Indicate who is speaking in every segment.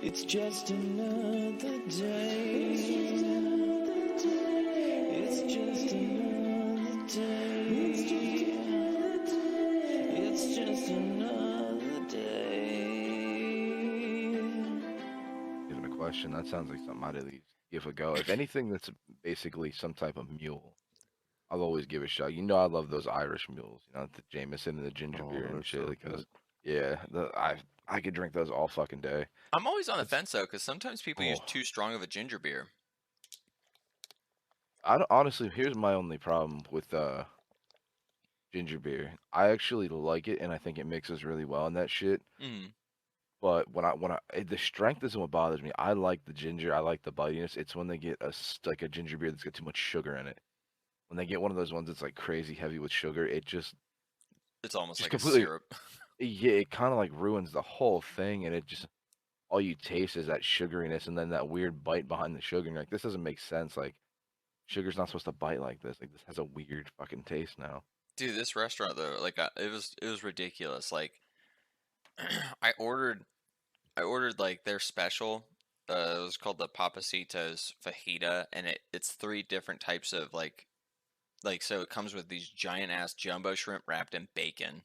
Speaker 1: It's just another day. It's just another day. It's just another day.
Speaker 2: Given a question, that sounds like something I'd at least give a go. If anything that's basically some type of mule, I'll always give it a shot. You know I love those Irish mules, the Jameson and the ginger
Speaker 3: Oh,
Speaker 2: beer
Speaker 3: they're
Speaker 2: and shit.
Speaker 3: so
Speaker 2: Like
Speaker 3: good.
Speaker 2: I could drink those all fucking day.
Speaker 4: I'm always on the
Speaker 2: It's
Speaker 4: fence though, because sometimes people use
Speaker 2: oh,
Speaker 4: too strong of a ginger beer.
Speaker 2: I don't, honestly, here's my only problem with ginger beer. I actually like it, and I think it mixes really well in that shit.
Speaker 4: Mm.
Speaker 2: But the strength isn't what bothers me. I like the ginger. I like the bitiness. It's when they get like a ginger beer that's got too much sugar in it. When they get one of those ones that's like crazy heavy with sugar, it
Speaker 4: It's almost
Speaker 2: just
Speaker 4: like a
Speaker 2: completely
Speaker 4: syrup.
Speaker 2: yeah, it kind of like ruins the whole thing, and it just all you taste is that sugariness, and then that weird bite behind the sugar. And you're like, this doesn't make sense. Like sugar's not supposed to bite like this. Like this has a weird fucking taste now.
Speaker 4: Dude, this restaurant though, like it was ridiculous. Like I ordered like their special. It was called the Papacitos fajita, and it's three different types of like so it comes with these giant ass jumbo shrimp wrapped in bacon.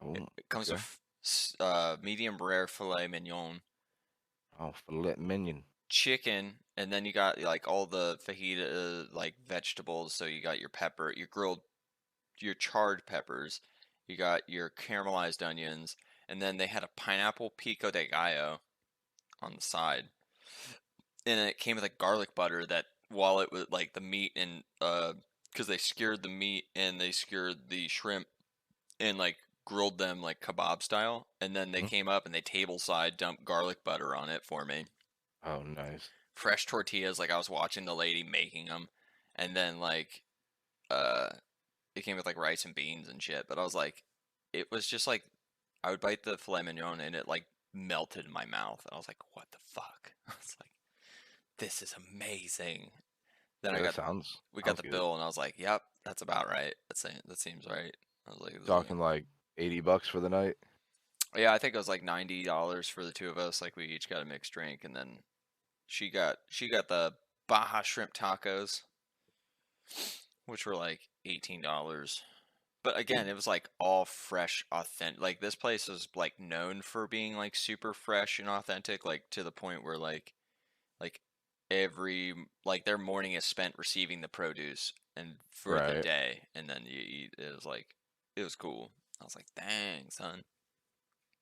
Speaker 2: Oh,
Speaker 4: It comes
Speaker 2: okay.
Speaker 4: with medium rare filet mignon,
Speaker 2: Oh, filet mignon.
Speaker 4: chicken, and then you got like all the fajita like vegetables. So you got your pepper, your grilled, your charred peppers, you got your caramelized onions, and then they had a pineapple pico de gallo on the side, and it came with a garlic butter that while it was like the meat and because they skewered the meat and they skewered the shrimp and like grilled them like kebab style, and then they
Speaker 2: Mhm.
Speaker 4: came up and they table side dumped garlic butter on it for me.
Speaker 2: Oh, nice.
Speaker 4: Fresh tortillas, like I was watching the lady making them, and then like uh, it came with like rice and beans and shit. But I was like, it was just like I would bite the filet mignon and it like melted in my mouth. And I was like, what the fuck? I was like, this is amazing. Then
Speaker 2: Yeah,
Speaker 4: I
Speaker 2: that
Speaker 4: got
Speaker 2: sounds
Speaker 4: we got
Speaker 2: sounds
Speaker 4: the
Speaker 2: good.
Speaker 4: bill and I was like, yep, that's about right. That seems right. I was like, this is
Speaker 2: Talking like $80 for the night.
Speaker 4: yeah, I think it was like $90 for the two of us. Like we each got a mixed drink, and then she got the Baja shrimp tacos, which were like $18. But again, it was like all fresh, authentic. Like this place is like known for being like super fresh and authentic, like to the point where like every like their morning is spent receiving the produce and for the
Speaker 2: Right.
Speaker 4: day, and then you eat. It was like it was cool. I was like, dang son.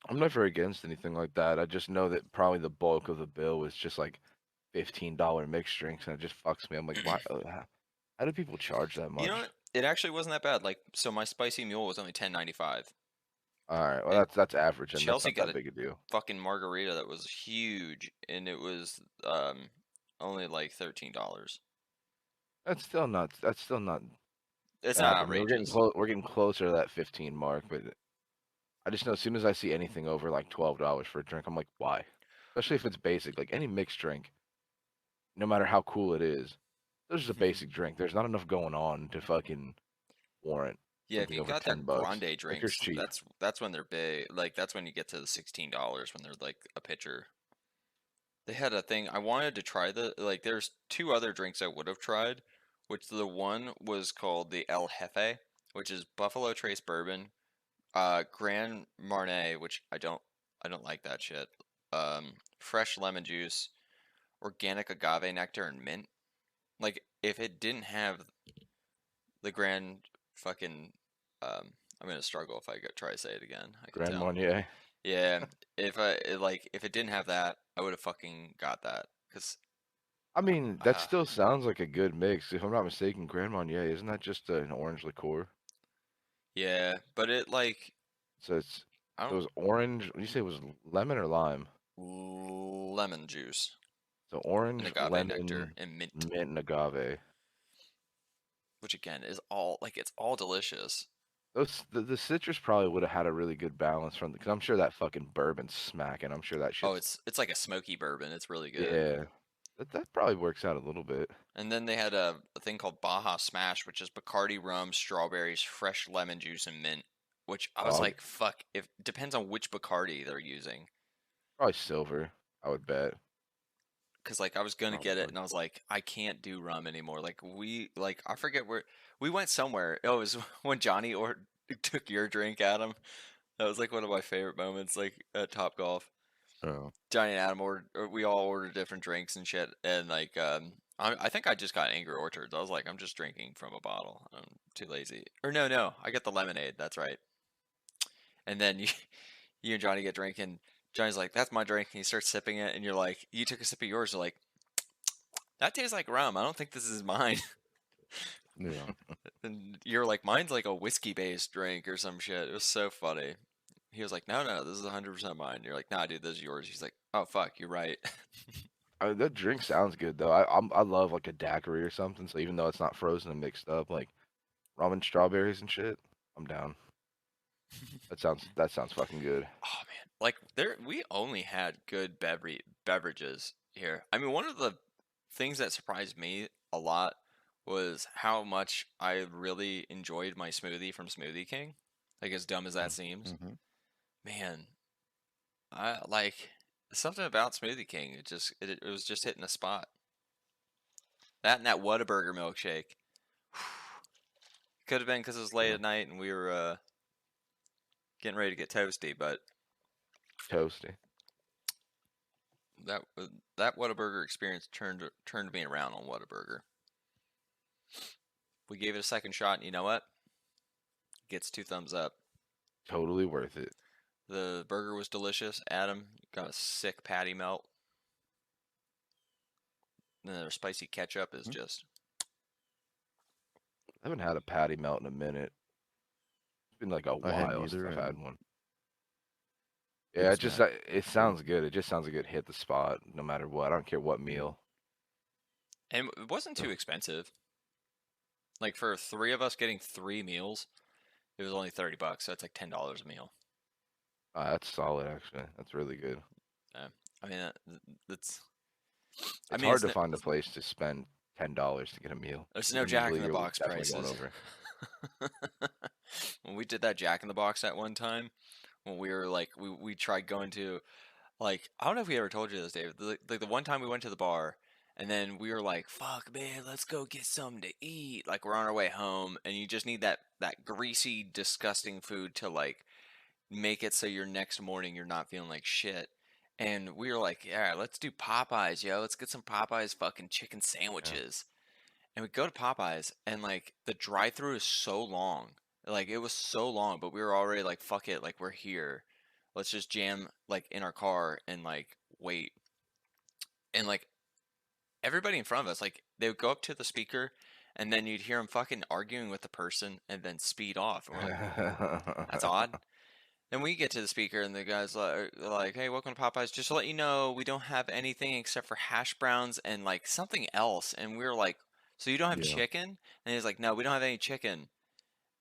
Speaker 2: I'm never against anything like that. I just know that probably the bulk of the bill was just like $15 mixed drinks, and it just fucks me. I'm like, why? How do people charge that
Speaker 4: You know
Speaker 2: much?
Speaker 4: what? It actually wasn't that bad. Like so, my spicy mule was only $10.95,
Speaker 2: All right, well
Speaker 4: and
Speaker 2: that's average, and that's
Speaker 4: Chelsea
Speaker 2: not
Speaker 4: got
Speaker 2: that
Speaker 4: a
Speaker 2: big a deal.
Speaker 4: fucking margarita that was huge, and it was only like $13.
Speaker 2: That's still not
Speaker 4: It's not
Speaker 2: bad. I mean,
Speaker 4: outrageous.
Speaker 2: we're getting closer to that 15 mark, but I just know as soon as I see anything over like $12 for a drink, I'm like, why? Especially if it's basic, like any mixed drink, no matter how cool it is. There's just a basic drink. There's not enough going on to fucking warrant
Speaker 4: Yeah, if
Speaker 2: something
Speaker 4: you
Speaker 2: over
Speaker 4: got their
Speaker 2: $10.
Speaker 4: grande
Speaker 2: Liquor's
Speaker 4: drinks,
Speaker 2: cheap.
Speaker 4: that's when they're big. Like that's when you get to the $16 when they're like a pitcher. They had a thing I wanted to try the like. There's two other drinks I would have tried, which the one was called the El Jefe, which is Buffalo Trace bourbon, Grand Marnier, which I don't like that shit. Fresh lemon juice, organic agave nectar, and mint. Like if it didn't have the Grand fucking, I'm gonna struggle if I try to say it again. I can
Speaker 2: Grand
Speaker 4: tell.
Speaker 2: Marnier.
Speaker 4: Yeah, if it didn't have that, I would have fucking got that. Cause
Speaker 2: I mean, that
Speaker 4: uh,
Speaker 2: still sounds like a good mix. If I'm not mistaken, Grand Marnier, isn't that just an orange liqueur?
Speaker 4: yeah, but it like
Speaker 2: So it's
Speaker 4: I
Speaker 2: so it
Speaker 4: don't
Speaker 2: was orange. What do you say it was lemon or lime?
Speaker 4: lemon juice
Speaker 2: So
Speaker 4: and
Speaker 2: orange,
Speaker 4: agave nectar
Speaker 2: lemon,
Speaker 4: and mint,
Speaker 2: mint, and agave.
Speaker 4: which again is all like it's all delicious.
Speaker 2: The citrus probably would have had a really good balance from because I'm sure that fucking bourbon's smacking. I'm sure that
Speaker 4: Oh,
Speaker 2: shit's
Speaker 4: it's like a smoky bourbon. It's really good.
Speaker 2: yeah. That probably works out a little bit.
Speaker 4: And then they had a thing called Baja Smash, which is Bacardi rum, strawberries, fresh lemon juice, and mint. Which I was
Speaker 2: Oh,
Speaker 4: like, fuck. If depends on which Bacardi they're using.
Speaker 2: probably silver. I would bet.
Speaker 4: Cause like I was gonna get it,
Speaker 2: Probably.
Speaker 4: and I was like, I can't do rum anymore. I forget where we went somewhere. Oh, it was when Johnny or took your drink, Adam. That was like one of my favorite moments, like at Top Golf.
Speaker 2: Oh.
Speaker 4: Johnny and Adam we all ordered different drinks and shit, and like I think I just got Angry Orchards. I was like, I'm just drinking from a bottle. I'm too lazy. Or no, I got the lemonade. That's right. And then you and Johnny get drinking. Johnny's like, that's my drink, and he starts sipping it, and you're like, you took a sip of yours. You're like, that tastes like rum. I don't think this is mine.
Speaker 3: Yeah.
Speaker 4: And you're like, mine's like a whiskey based drink or some shit. It was so funny. He was like, no, this is 100% mine. You're like, nah, dude, this is yours. He's like, oh, fuck, you're right.
Speaker 2: That drink sounds good though. I love like a daiquiri or something. So even though it's not frozen and mixed up, like rum and strawberries and shit, I'm down. That sounds fucking good.
Speaker 4: Oh, man. Like, we only had good beverages here. I mean, one of the things that surprised me a lot was how much I really enjoyed my smoothie from Smoothie King. Like, as dumb as that seems.
Speaker 3: Mm-hmm.
Speaker 4: Man, I like something about Smoothie King. It was just hitting a spot. That and that Whataburger milkshake. Could have been because it was late
Speaker 2: Yeah.
Speaker 4: at night and we were getting ready to get toasty, but
Speaker 2: Toasty.
Speaker 4: that Whataburger experience turned me around on Whataburger. We gave it a second shot, and you know what? Gets 2 thumbs up.
Speaker 2: Totally worth it.
Speaker 4: The burger was delicious. Adam got a sick patty melt. And their spicy ketchup is just.
Speaker 2: I haven't had a patty melt in a minute. It's been like a
Speaker 3: I hadn't
Speaker 2: while since
Speaker 3: either,
Speaker 2: I've had
Speaker 3: and
Speaker 2: one.
Speaker 3: good
Speaker 2: Yeah, it just
Speaker 3: snack.
Speaker 2: it sounds good. It just sounds like it hit the spot no matter what. I don't care what meal.
Speaker 4: And it wasn't too expensive. Like for 3 of us getting 3 meals, it was only $30, so that's like $10 a meal.
Speaker 2: That's solid actually. That's really good.
Speaker 4: I mean, that's.
Speaker 2: It's hard to find a place to spend $10 to get a meal.
Speaker 4: There's no
Speaker 2: Usually
Speaker 4: Jack in the
Speaker 2: you're
Speaker 4: Box
Speaker 2: definitely going
Speaker 4: prices.
Speaker 2: over.
Speaker 4: When we did that Jack in the Box at one time, when we were like, we tried going to, like, I don't know if we ever told you this, David. Like the one time we went to the bar, and then we were like, "Fuck, man, let's go get something to eat." Like we're on our way home, and you just need that greasy, disgusting food to like make it so your next morning you're not feeling like shit. And we were like, "Yeah, let's do Popeyes, yo. Let's get some Popeyes fucking chicken sandwiches." And we go to Popeyes, and like the drive-through is so long. Like it was so long, but we were already like, "Fuck it, like we're here. Let's just jam like in our car and like wait." And like everybody in front of us, like they would go up to the speaker, and then you'd hear them fucking arguing with the person, and then speed off. And we're like, "That's odd." Then we get to the speaker, and the guy's like, "Hey, welcome to Popeyes. Just to let you know, we don't have anything except for hash browns and like something else." And we were like, "So you don't have
Speaker 3: Yeah.
Speaker 4: chicken?" And he's like, "No, we don't have any chicken."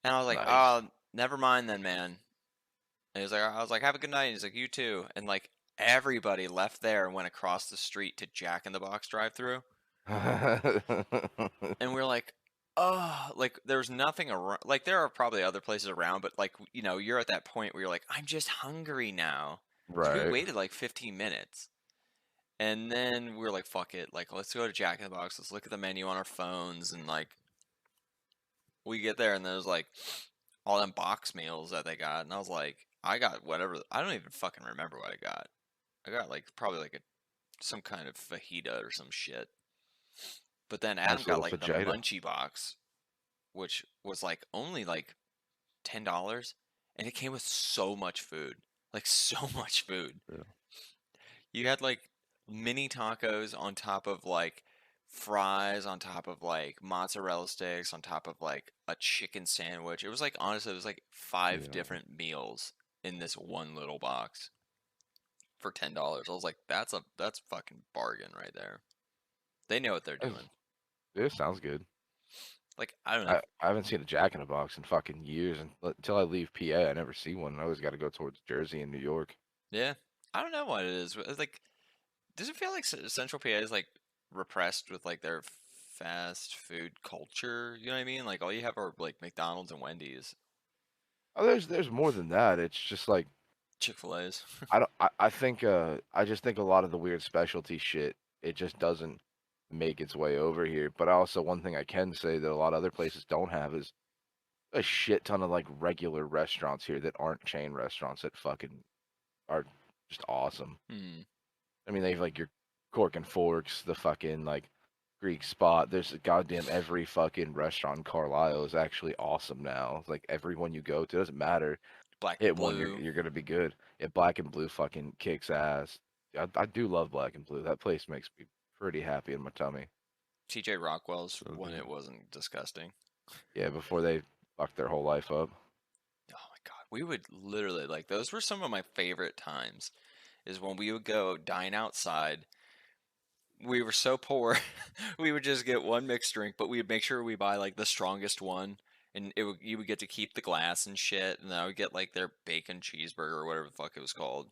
Speaker 4: And I was like,
Speaker 2: Nice.
Speaker 4: "Oh, never mind then, man." And I was like, "Have a good night." And he's like, "You too." And like everybody left there and went across the street to Jack in the Box drive-through. And we were like, oh, like there's nothing around. Like there are probably other places around, but like you're at that point where you're like, I'm just hungry now. So we
Speaker 2: Right.
Speaker 4: waited like 15 minutes, and then we were like, fuck it, like let's go to Jack in the Box. Let's look at the menu on our phones, and like we get there, and there's like all them box meals that they got, and I was like, I got whatever. I don't even fucking remember what I got. I got like probably like some kind of fajita or some shit. But then Adam
Speaker 2: Nice
Speaker 4: got
Speaker 2: little
Speaker 4: like the
Speaker 2: fajita.
Speaker 4: munchie box, which was like only like $10, and it came with so much food, like so much food.
Speaker 3: Yeah.
Speaker 4: You had like mini tacos on top of like fries, on top of like mozzarella sticks, on top of like a chicken sandwich. It was like honestly, it was like 5
Speaker 3: Yeah.
Speaker 4: different meals in this one little box for $10. I was like, that's fucking bargain right there. They know what they're
Speaker 2: That's-
Speaker 4: doing.
Speaker 2: It sounds good.
Speaker 4: Like I don't know.
Speaker 2: I haven't seen a Jack in the Box in fucking years, and until I leave PA, I never see one. I always got to go towards Jersey and New York.
Speaker 4: Yeah, I don't know what it is. It's like, does it feel like Central PA is like repressed with like their fast food culture? You know what I mean? Like all you have are like McDonald's and Wendy's.
Speaker 2: Oh, there's more than that. It's just like
Speaker 4: Chick-fil-A's.
Speaker 2: I don't. I think. I just think a lot of the weird specialty shit. It just doesn't make its way over here. But also, one thing I can say that a lot of other places don't have is a shit ton of like regular restaurants here that aren't chain restaurants that fucking are just awesome.
Speaker 4: Hmm.
Speaker 2: I mean, they have like your Cork and Forks, the fucking like Greek Spot. There's goddamn every fucking restaurant in Carlisle is actually awesome now. It's like everyone you go to, doesn't matter.
Speaker 4: Black and
Speaker 2: Hit one,
Speaker 4: blue.
Speaker 2: you're gonna be good. Yeah, Black and Blue fucking kicks ass. I do love Black and Blue. That place makes me pretty happy in my tummy.
Speaker 4: TJ Rockwell's
Speaker 3: So
Speaker 4: when
Speaker 3: good.
Speaker 4: it wasn't disgusting.
Speaker 2: Yeah, before they fucked their whole life up.
Speaker 4: Oh my god, we would literally like those were some of my favorite times. Is when we would go dine outside. We were so poor, we would just get one mixed drink, but we would make sure we buy like the strongest one, and you would get to keep the glass and shit, and I would get like their bacon cheeseburger or whatever the fuck it was called,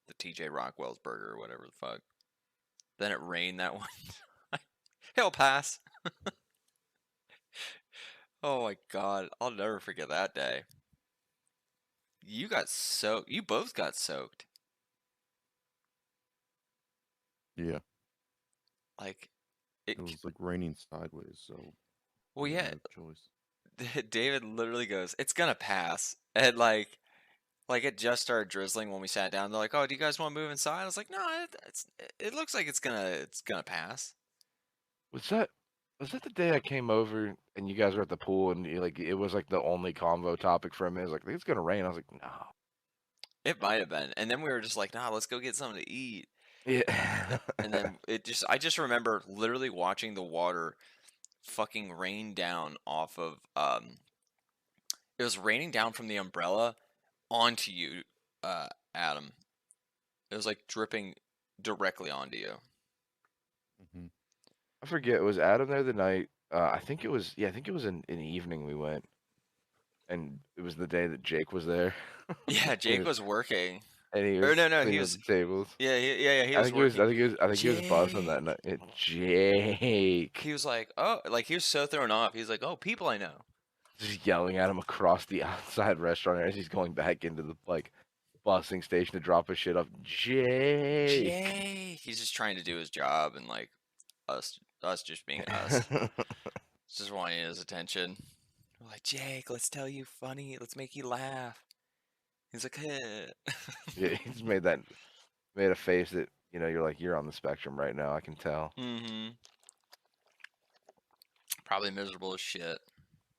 Speaker 4: the TJ Rockwell's burger or whatever the fuck. Then it rained that one. He'll pass. Oh my god, I'll never forget that day. You got soaked. You both got soaked.
Speaker 3: Yeah,
Speaker 4: Like it.
Speaker 3: it was like raining sideways, so
Speaker 4: Well,
Speaker 3: we
Speaker 4: yeah.
Speaker 3: didn't have a choice.
Speaker 4: David literally goes, "It's gonna pass," and like it just started drizzling when we sat down. They're like, "Oh, do you guys want to move inside?" I was like, "No, it looks like it's gonna pass."
Speaker 2: Was that the day I came over and you guys were at the pool and like it was like the only convo topic for a minute? It was like, it's gonna rain. I was like, no.
Speaker 4: It might have been, and then we were just like, "Nah, let's go get something to eat."
Speaker 2: Yeah.
Speaker 4: And then I just remember literally watching the water fucking rain down off of it was raining down from the umbrella onto you, Adam. It was like dripping directly onto you.
Speaker 3: Hmm.
Speaker 2: I forget. Was Adam there the night? I think it was. Yeah, I think it was in the evening we went, and it was the day that Jake was there.
Speaker 4: Yeah,
Speaker 2: And
Speaker 4: Jake was working.
Speaker 2: he
Speaker 4: Or
Speaker 2: was
Speaker 4: no, he
Speaker 2: cleaning up
Speaker 4: was.
Speaker 2: the tables.
Speaker 4: Yeah, he
Speaker 2: I
Speaker 4: was
Speaker 2: think he was.
Speaker 4: working.
Speaker 2: I think he was buzzing that
Speaker 4: Jake.
Speaker 2: night. Jake,
Speaker 4: He was like, oh, like he was so thrown off. He's like, oh, people I know.
Speaker 2: just yelling at him across the outside restaurant as he's going back into the like busing station to drop his shit off. Jake.
Speaker 4: Jake. He's just trying to do his job, and like us just being us, just wanting his attention. We're like, Jake, let's tell you funny. Let's make you laugh. He's like, hey.
Speaker 2: Yeah, he's made a face that you're like you're on the spectrum right now. I can tell.
Speaker 4: Mm-hmm. Probably miserable as shit.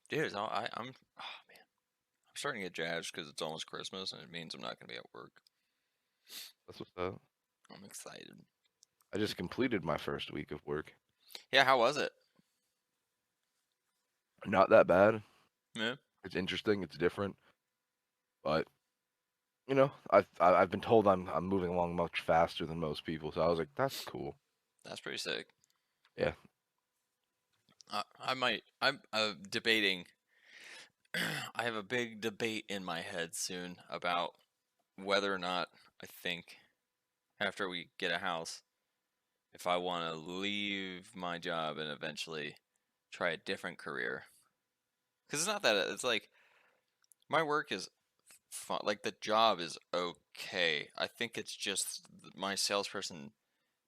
Speaker 4: Dude, I'm oh man. I'm starting to get jazzed because it's almost Christmas and it means I'm not gonna be at work.
Speaker 2: That's what's up.
Speaker 4: I'm excited.
Speaker 2: I just completed my first week of work.
Speaker 4: Yeah, how was it?
Speaker 2: Not that bad.
Speaker 4: Yeah.
Speaker 2: It's interesting. It's different, but I've been told I'm moving along much faster than most people. So I was like, that's cool.
Speaker 4: That's pretty sick.
Speaker 2: Yeah.
Speaker 4: I'm debating. I have a big debate in my head soon about whether or not I think after we get a house, if I want to leave my job and eventually try a different career. Because it's not that it's like my work is fun. Like the job is okay. I think it's just my salesperson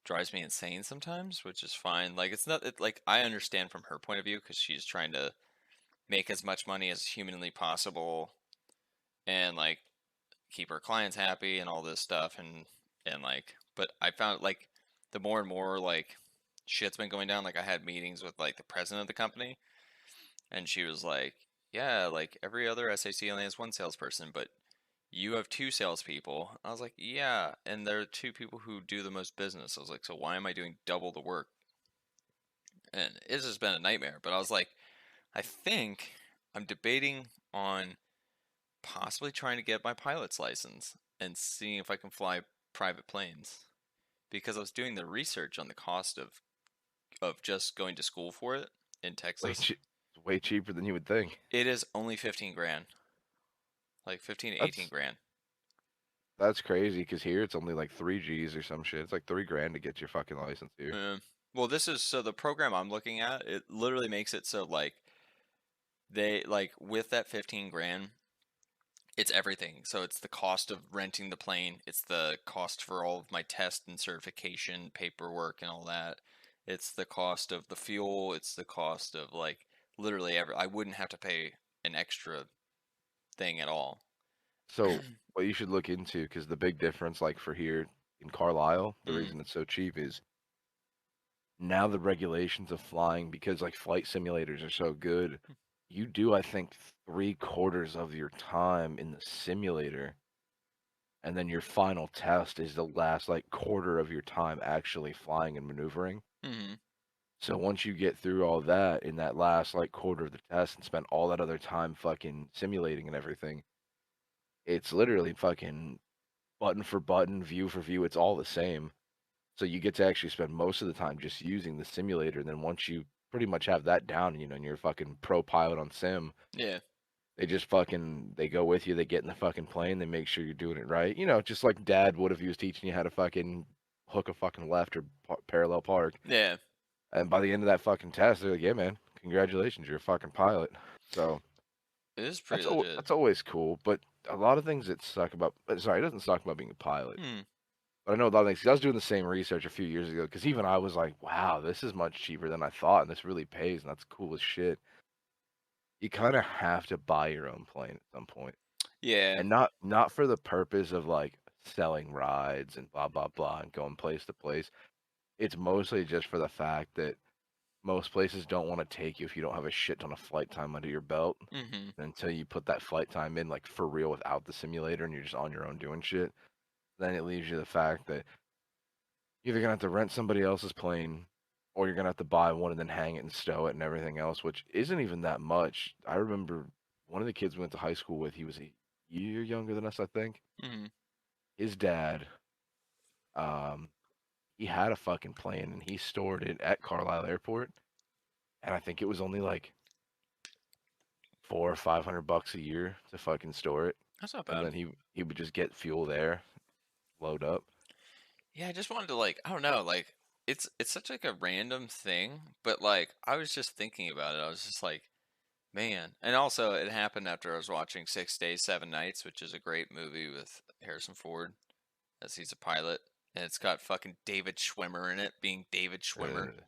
Speaker 4: drives me insane sometimes, which is fine. Like it's not like I understand from her point of view because she's trying to make as much money as humanly possible and like keep her clients happy and all this stuff and like but I found like the more and more like shit's been going down. Like I had meetings with like the president of the company and she was like, yeah, like every other SAC only has one salesperson, but you have two salespeople. I was like, yeah, and there are two people who do the most business. I was like, so why am I doing double the work? And it's just been a nightmare. But I was like, I think I'm debating on possibly trying to get my pilot's license and seeing if I can fly private planes. Because I was doing the research on the cost of just going to school for it in Texas.
Speaker 2: Way cheaper than you would think.
Speaker 4: It is only 15 grand. Like 15 to 18 grand.
Speaker 2: That's crazy because here it's only like 3 Gs or some shit. It's like $3,000 to get your fucking license here.
Speaker 4: Well, this is so the program I'm looking at, it literally makes it so like they like with that 15 grand, It's everything. So it's the cost of renting the plane. It's the cost for all of my test and certification paperwork and all that. It's the cost of the fuel. It's the cost of like literally every. I wouldn't have to pay an extra thing at all.
Speaker 2: So what you should look into, because the big difference, like for here in Carlisle, the
Speaker 4: Mhm.
Speaker 2: reason it's so cheap is now the regulations of flying, because like flight simulators are so good, you do, I think, 3/4 of your time in the simulator, and then your final test is the last like quarter of your time actually flying and maneuvering.
Speaker 4: Hmm.
Speaker 2: So once you get through all that in that last like quarter of the test and spend all that other time fucking simulating and everything, it's literally fucking button for button, view for view, it's all the same. So you get to actually spend most of the time just using the simulator. And then once you pretty much have that down, and you're a fucking pro pilot on sim,
Speaker 4: Yeah.
Speaker 2: they just fucking they go with you, they get in the fucking plane, they make sure you're doing it right. Just like dad would if he was teaching you how to fucking hook a fucking left or parallel park.
Speaker 4: Yeah.
Speaker 2: And by the end of that fucking test, they're like, "Yeah, man, congratulations, you're a fucking pilot." So
Speaker 4: It is pretty legit.
Speaker 2: that's always cool. But a lot of things that suck about, sorry, it doesn't suck about being a pilot.
Speaker 4: Hmm.
Speaker 2: But I know a lot of things. 'Cause I was doing the same research a few years ago. Because even I was like, "Wow, this is much cheaper than I thought, and this really pays, and that's cool as shit." You kind of have to buy your own plane at some point,
Speaker 4: Yeah.
Speaker 2: and not for the purpose of like selling rides and blah blah blah and going place to place. It's mostly just for the fact that most places don't want to take you if you don't have a shit ton of flight time under your belt.
Speaker 4: Hmm.
Speaker 2: Until you put that flight time in, like for real, without the simulator, and you're just on your own doing shit, then it leaves you the fact that you're either gonna have to rent somebody else's plane, or you're gonna have to buy one and then hang it and stow it and everything else, which isn't even that much. I remember one of the kids we went to high school with, he was a year younger than us, I think.
Speaker 4: Hmm.
Speaker 2: His dad, um, he had a fucking plane and he stored it at Carlisle Airport, and I think it was only like 400 or 500 bucks a year to fucking store it,
Speaker 4: That's not
Speaker 2: and
Speaker 4: bad.
Speaker 2: then he would just get fuel there, load up.
Speaker 4: Yeah, I just wanted to like I don't know, like it's such like a random thing, but like I was just thinking about it. I was just like, man. And also it happened after I was watching 6 Days, 7 Nights, which is a great movie with Harrison Ford as he's a pilot. And it's got fucking David Schwimmer in it, being David Schwimmer.
Speaker 2: Uh,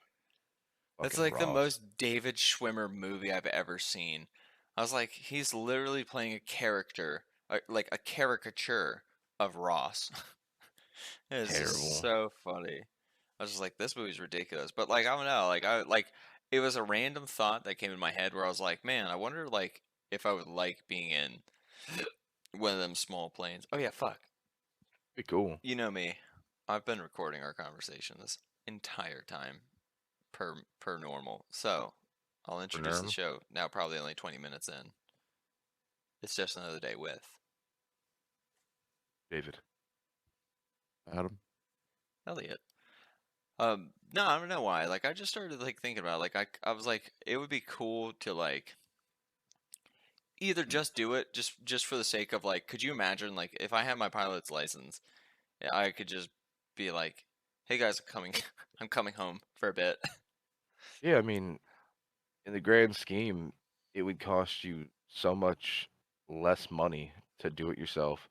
Speaker 4: That's
Speaker 2: fucking
Speaker 4: like the
Speaker 2: Ross.
Speaker 4: most David Schwimmer movie I've ever seen. I was like, he's literally playing a character, like a caricature of Ross. It's just
Speaker 2: Terrible.
Speaker 4: so funny. I was just like, this movie's ridiculous. But like, I don't know. Like it was a random thought that came in my head where I was like, man, I wonder like if I would like being in one of them small planes. Oh yeah, fuck.
Speaker 2: Be cool.
Speaker 4: You know me. I've been recording our conversation this entire time per normal. So I'll
Speaker 2: For
Speaker 4: introduce the
Speaker 2: Nerm.
Speaker 4: show now. Probably only 20 minutes in. It's just another day with
Speaker 2: David.
Speaker 3: Adam.
Speaker 4: Elliott. No, I don't know why. Like, I just started like thinking about it. Like, I was like, it would be cool to like either just do it just for the sake of like, could you imagine like if I had my pilot's license, I could just be like, hey guys, I'm coming, I'm coming home for a bit.
Speaker 2: Yeah, I mean, in the grand scheme, it would cost you so much less money to do it yourself.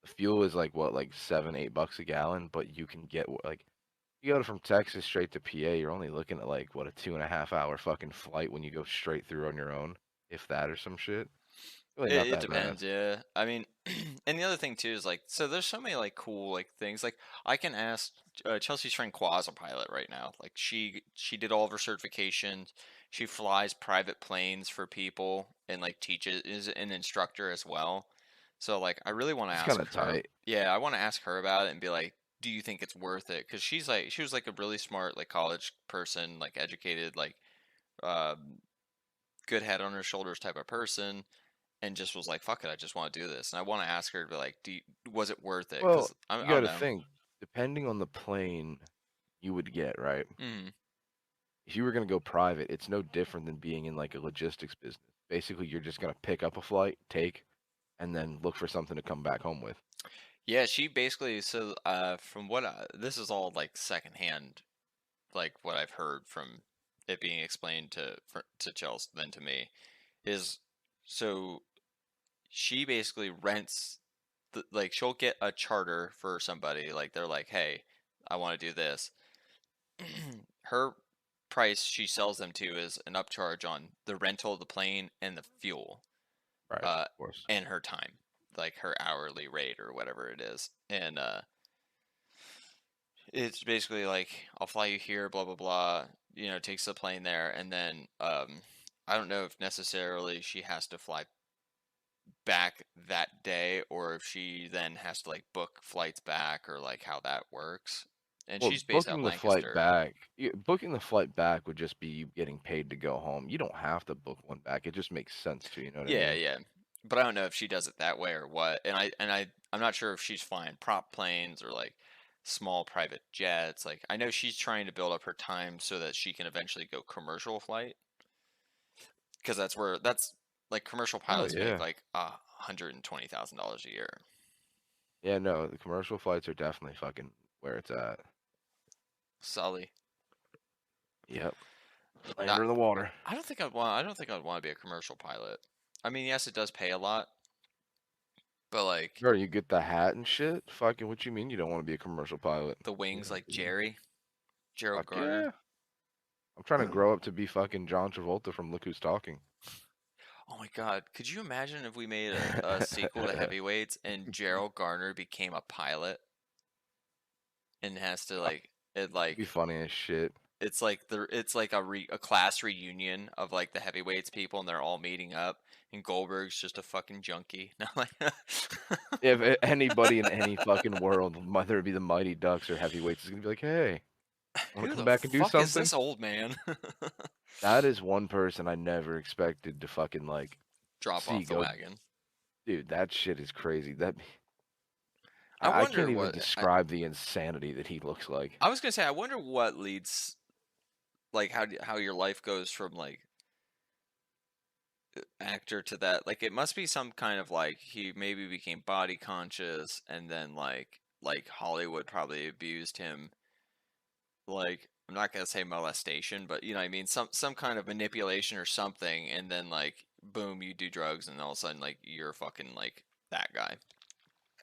Speaker 2: The fuel is like what, like 7, 8 bucks a gallon, but you can get like you go from Texas straight to PA, you're only looking at like what, a 2.5 hour fucking flight when you go straight through on your own, if that or some shit. Really not
Speaker 4: It
Speaker 2: that bad.
Speaker 4: depends, yeah. I mean, and the other thing too is like, so there's so many like cool like things. Like I can ask Chelsea's friend Qua's a pilot right now. Like she did all of her certifications. She flies private planes for people and like teaches is an instructor as well. So like I really want to
Speaker 2: It's kind
Speaker 4: ask
Speaker 2: of
Speaker 4: her.
Speaker 2: tight.
Speaker 4: Yeah, I want to ask her about it and be like, do you think it's worth it? Because she was like a really smart like college person, like educated, like um, good head on her shoulders type of person and just was like, "Fuck it, I just want to do this." And I want to ask her to be like, was it worth it?"
Speaker 2: Well,
Speaker 4: Because
Speaker 2: you
Speaker 4: I
Speaker 2: got
Speaker 4: don't
Speaker 2: to
Speaker 4: know.
Speaker 2: think, depending on the plane you would get, right?
Speaker 4: Mm,
Speaker 2: If you were going to go private, it's no different than being in like a logistics business. Basically, you're just going to pick up a flight, take, and then look for something to come back home with.
Speaker 4: yeah, she basically so from what this is all like secondhand, like what I've heard from it being explained to Chelsea then to me is so she basically rents like she'll get a charter for somebody. Like they're like, hey, I want to do this. Her price she sells them to is an upcharge on the rental of the plane and the fuel,
Speaker 2: Right,
Speaker 4: uh,
Speaker 2: of course.
Speaker 4: and her time, like her hourly rate or whatever it is. And it's basically like, I'll fly you here, blah blah blah. You know, takes the plane there, and then I don't know if necessarily she has to fly back that day, or if she then has to like book flights back, or like how that works. And
Speaker 2: Well,
Speaker 4: she's based out of
Speaker 2: booking the flight
Speaker 4: Lancaster.
Speaker 2: back, booking the flight back would just be you getting paid to go home. You don't have to book one back. It just makes sense to you. You know what I
Speaker 4: Yeah,
Speaker 2: mean?
Speaker 4: yeah. But I don't know if she does it that way or what. I'm not sure if she's flying prop planes or like small private jets. Like I know she's trying to build up her time so that she can eventually go commercial flight, because that's like commercial
Speaker 2: Oh
Speaker 4: pilots make
Speaker 2: yeah,
Speaker 4: like $120,000 a year.
Speaker 2: yeah. No, the commercial flights are definitely fucking where it's at.
Speaker 4: Sully.
Speaker 2: Yep. Land
Speaker 4: Not,
Speaker 2: in the water.
Speaker 4: I don't think I'd want to be a commercial pilot. I mean, yes, it does pay a lot, but like
Speaker 2: Bro, you get the hat and shit. Fucking, what you mean you don't want to be a commercial pilot?
Speaker 4: the wings, like Gerald
Speaker 2: Fuck
Speaker 4: Garner.
Speaker 2: yeah. I'm trying to grow up to be fucking John Travolta from Look Who's Talking.
Speaker 4: Oh my God, could you imagine if we made a sequel to Heavyweights and Gerald Garner became a pilot and has to like it
Speaker 2: It'd be
Speaker 4: like
Speaker 2: funny as shit.
Speaker 4: it's like a class reunion of like the Heavyweights people, and they're all meeting up, and Goldberg's just a fucking junkie. No, like
Speaker 2: If anybody in any fucking world, whether it be the Mighty Ducks or Heavyweights, is gonna be like, hey, want
Speaker 4: who
Speaker 2: to come
Speaker 4: the
Speaker 2: back and do
Speaker 4: fuck is
Speaker 2: something?
Speaker 4: this old man?
Speaker 2: That is one person I never expected to fucking like
Speaker 4: Drop
Speaker 2: see
Speaker 4: off the
Speaker 2: go.
Speaker 4: wagon.
Speaker 2: Dude, that shit is crazy.
Speaker 4: I
Speaker 2: I can't
Speaker 4: wonder
Speaker 2: even
Speaker 4: what
Speaker 2: describe the insanity that he looks like.
Speaker 4: I was gonna say. I wonder what leads, like how your life goes from like actor to that. Like it must be some kind of like he maybe became body conscious, and then like Hollywood probably abused him. Like I'm not gonna say molestation, but you know what I mean, some kind of manipulation or something, and then like boom, you do drugs, and all of a sudden like you're fucking like that guy.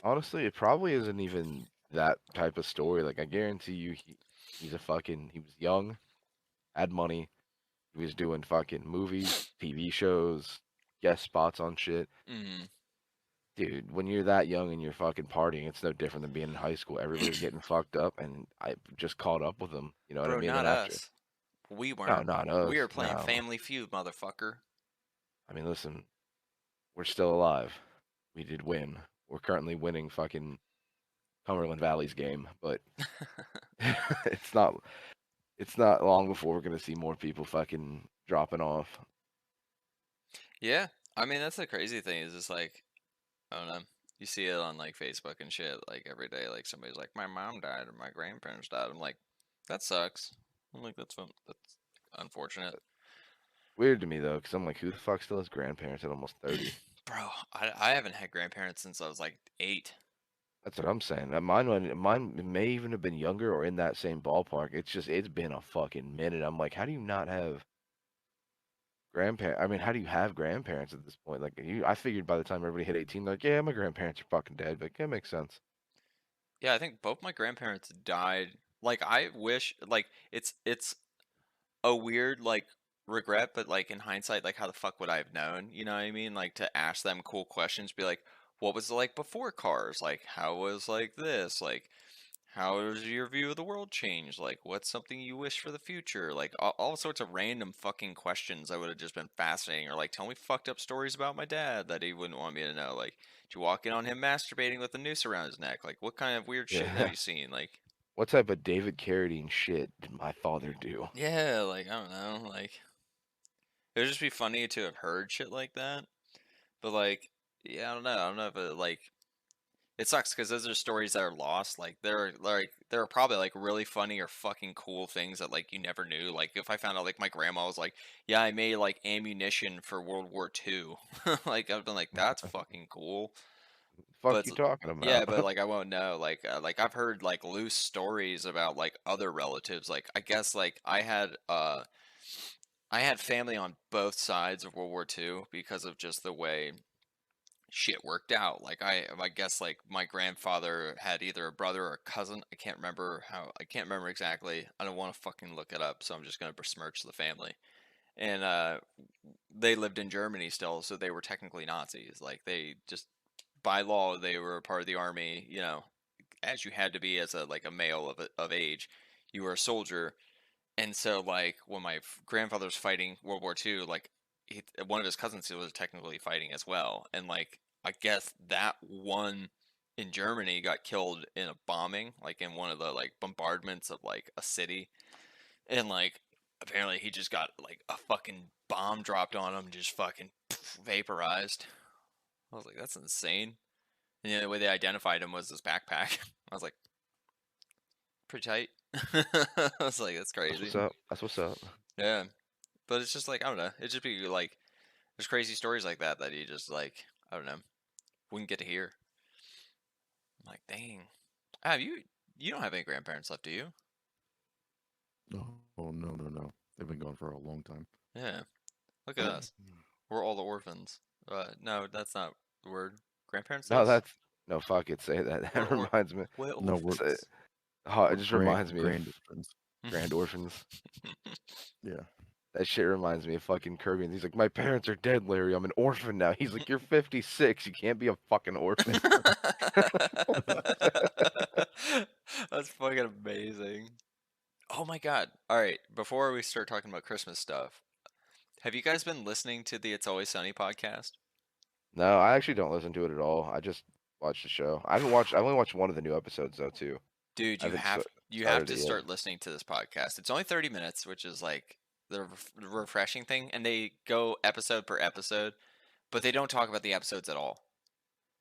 Speaker 2: Honestly, it probably isn't even that type of story. Like I guarantee you, he was young, had money, he was doing fucking movies, TV shows, guest spots on shit.
Speaker 4: Mm.
Speaker 2: Dude, when you're that young and you're fucking partying, it's no different than being in high school. Everybody's getting fucked up, and I just caught up with them. You know what I
Speaker 4: Bro,
Speaker 2: mean?
Speaker 4: not
Speaker 2: Then after,
Speaker 4: us. We
Speaker 2: no,
Speaker 4: weren't.
Speaker 2: not
Speaker 4: We
Speaker 2: us.
Speaker 4: were playing
Speaker 2: No,
Speaker 4: Family Feud, motherfucker.
Speaker 2: I mean, listen, we're still alive. We did win. We're currently winning fucking Cumberland Valley's game, but it's not. It's not long before we're gonna see more people fucking dropping off.
Speaker 4: Yeah, I mean that's the crazy thing is it's like I don't know. You see it on like Facebook and shit like every day. Like somebody's like, my mom died or my grandparents died. I'm like, that sucks. I'm like, that's unfortunate.
Speaker 2: Weird to me though, because I'm like, who the fuck still has grandparents at almost 30?
Speaker 4: Bro, I haven't had grandparents since I was like 8.
Speaker 2: That's what I'm saying. Mine may even have been younger or in that same ballpark. It's been a fucking minute. I'm like, how do you not have grandparents? I mean, how do you have grandparents at this point? Like, I figured by the time everybody hit 18, like, yeah, my grandparents are fucking dead. But yeah, makes sense.
Speaker 4: Yeah, I think both my grandparents died. Like I wish like it's a weird like regret, but like in hindsight, like how the fuck would I have known? You know what I mean? Like to ask them cool questions, be like, what was it like before cars? Like how was like this? Like how does your view of the world change? Like what's something you wish for the future? Like all sorts of random fucking questions that would have just been fascinating. Or like tell me fucked up stories about my dad that he wouldn't want me to know. Like did you walk in on him masturbating with a noose around his neck? Like what kind of weird shit have
Speaker 2: Yeah.
Speaker 4: you seen? Like
Speaker 2: What type of David Carradine shit did my father do?
Speaker 4: yeah, like I don't know, like it would just be funny to have heard shit like that. But like, yeah, I don't know. I don't know if it like it sucks because those are stories that are lost. There are probably like really funny or fucking cool things that like you never knew. Like if I found out like my grandma was like, yeah, I made like ammunition for World War II. Like I've been like that's fucking cool.
Speaker 2: Fuck
Speaker 4: But
Speaker 2: you talking
Speaker 4: yeah,
Speaker 2: about?
Speaker 4: but like I won't know. Like I've heard like loose stories about like other relatives. Like I guess like I had family on both sides of World War II because of just the way shit worked out. Like I guess like my grandfather had either a brother or a cousin. I can't remember exactly. I don't want to fucking look it up, so I'm just gonna besmirch the family. And they lived in Germany still, so they were technically Nazis. Like they just by law they were a part of the army. You know, as you had to be as a male of age, you were a soldier. And so like when my grandfather was fighting World War II, like one of his cousins was technically fighting as well. And like I guess that one in Germany got killed in a bombing, like in one of the like bombardments of like a city. And like apparently he just got like a fucking bomb dropped on him, just fucking vaporized. I was like, that's insane. And the way they identified him was his backpack. I was like, pretty tight. I was like, that's
Speaker 2: That's
Speaker 4: crazy.
Speaker 2: what's up. That's what's up.
Speaker 4: Yeah. But it's just like, I don't know. It just be like, there's crazy stories like that you just like, I don't know, wouldn't get to hear. I'm like, dang. You don't have any grandparents left, do you?
Speaker 3: Oh, no. They've been gone for a long time.
Speaker 4: Yeah. Look at us. We're all the orphans. No, that's not the word. Grandparents?
Speaker 2: No,
Speaker 4: That's
Speaker 2: no, fuck it. Say that. That
Speaker 4: We're
Speaker 2: reminds me.
Speaker 4: well,
Speaker 3: No, we're,
Speaker 2: Say,
Speaker 3: we're
Speaker 2: it just reminds me of
Speaker 3: grand orphans.
Speaker 2: grand orphans.
Speaker 3: Yeah.
Speaker 2: That shit reminds me of fucking Kirby. And he's like, my parents are dead, Larry. I'm an orphan now. He's like, you're 56. You can't be a fucking orphan.
Speaker 4: That's fucking amazing. Oh my god. All right, before we start talking about Christmas stuff, have you guys been listening to the It's Always Sunny podcast?
Speaker 2: No, I actually don't listen to it at all. I just watch the show. I only watched one of the new episodes though too.
Speaker 4: Dude,
Speaker 2: I
Speaker 4: you
Speaker 2: haven't
Speaker 4: have you have
Speaker 2: started
Speaker 4: to
Speaker 2: it yet.
Speaker 4: start listening to this podcast. It's only 30 minutes, which is like the refreshing thing, and they go episode per episode, but they don't talk about the episodes at all.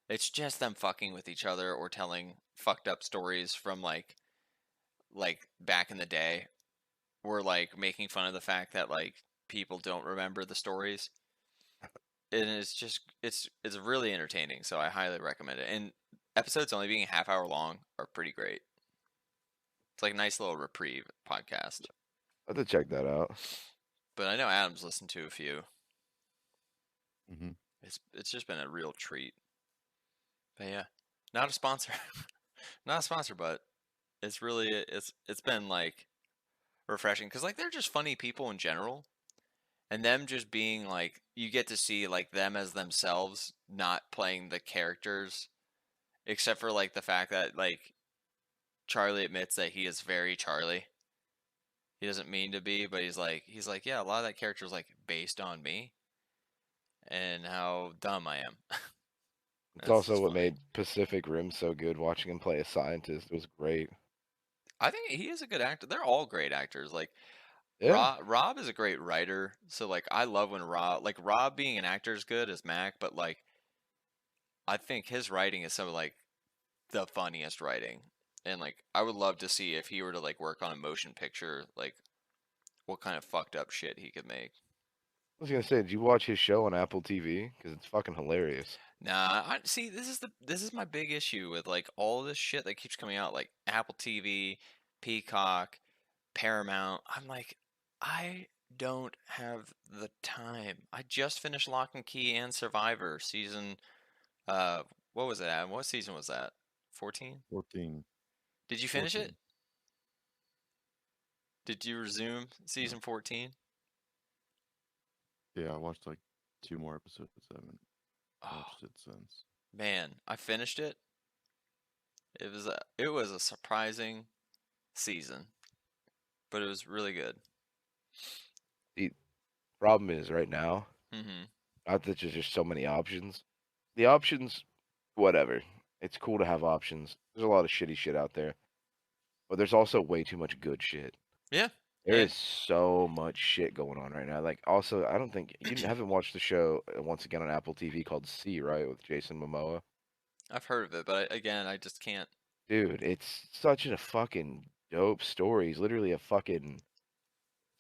Speaker 4: It's just them fucking with each other or telling fucked up stories from like back in the day, or like making fun of the fact that like people don't remember the stories. And it's just it's really entertaining, so I highly recommend it. And episodes only being a half hour long are pretty great. It's like a nice little reprieve podcast.
Speaker 2: I have to check that out.
Speaker 4: But I know Adam's listened to a few.
Speaker 3: Mm-hmm.
Speaker 4: It's just been a real treat. But yeah, not a sponsor, not a sponsor, but it's really it's been like refreshing because like they're just funny people in general, and them just being like you get to see like them as themselves, not playing the characters, except for like the fact that like Charlie admits that he is very Charlie. He doesn't mean to be, but he's like yeah, a lot of that character is like based on me and how dumb I am.
Speaker 2: It's
Speaker 4: That's
Speaker 2: also
Speaker 4: just
Speaker 2: what
Speaker 4: funny.
Speaker 2: made Pacific Rim so good. Watching him play a scientist was great.
Speaker 4: I think he is a good actor. They're all great actors. Like
Speaker 2: Yeah,
Speaker 4: Rob is a great writer. So like I love when Rob being an actor is good as Mac, but like I think his writing is some of like the funniest writing. And like I would love to see if he were to like work on a motion picture, like what kind of fucked up shit he could make.
Speaker 2: I was gonna say, did you watch his show on Apple TV? Because it's fucking hilarious.
Speaker 4: Nah, I see this is my big issue with like all this shit that keeps coming out, like Apple TV, Peacock, Paramount. I'm like, I don't have the time. I just finished Lock and Key and Survivor season. What was it, Adam? What season was that? 14?
Speaker 3: 14.
Speaker 4: Did you finish it?
Speaker 3: 14.
Speaker 4: Did you resume season 14?
Speaker 3: Yeah, I watched like 2 more episodes. I haven't
Speaker 4: Oh
Speaker 3: watched it since.
Speaker 4: man, I finished it. It was a surprising season, but it was really good.
Speaker 2: The problem is right now,
Speaker 4: Mm-hmm.
Speaker 2: not that there's just so many options. The options, whatever. It's cool to have options. There's a lot of shitty shit out there, but there's also way too much good shit.
Speaker 4: Yeah.
Speaker 2: There
Speaker 4: And
Speaker 2: is so much shit going on right now. Like, also, I don't think you haven't watched the show once again on Apple TV called C, right, with Jason Momoa.
Speaker 4: I've heard of it, but again, I just can't.
Speaker 2: Dude, it's such a fucking dope story. He's literally a fucking.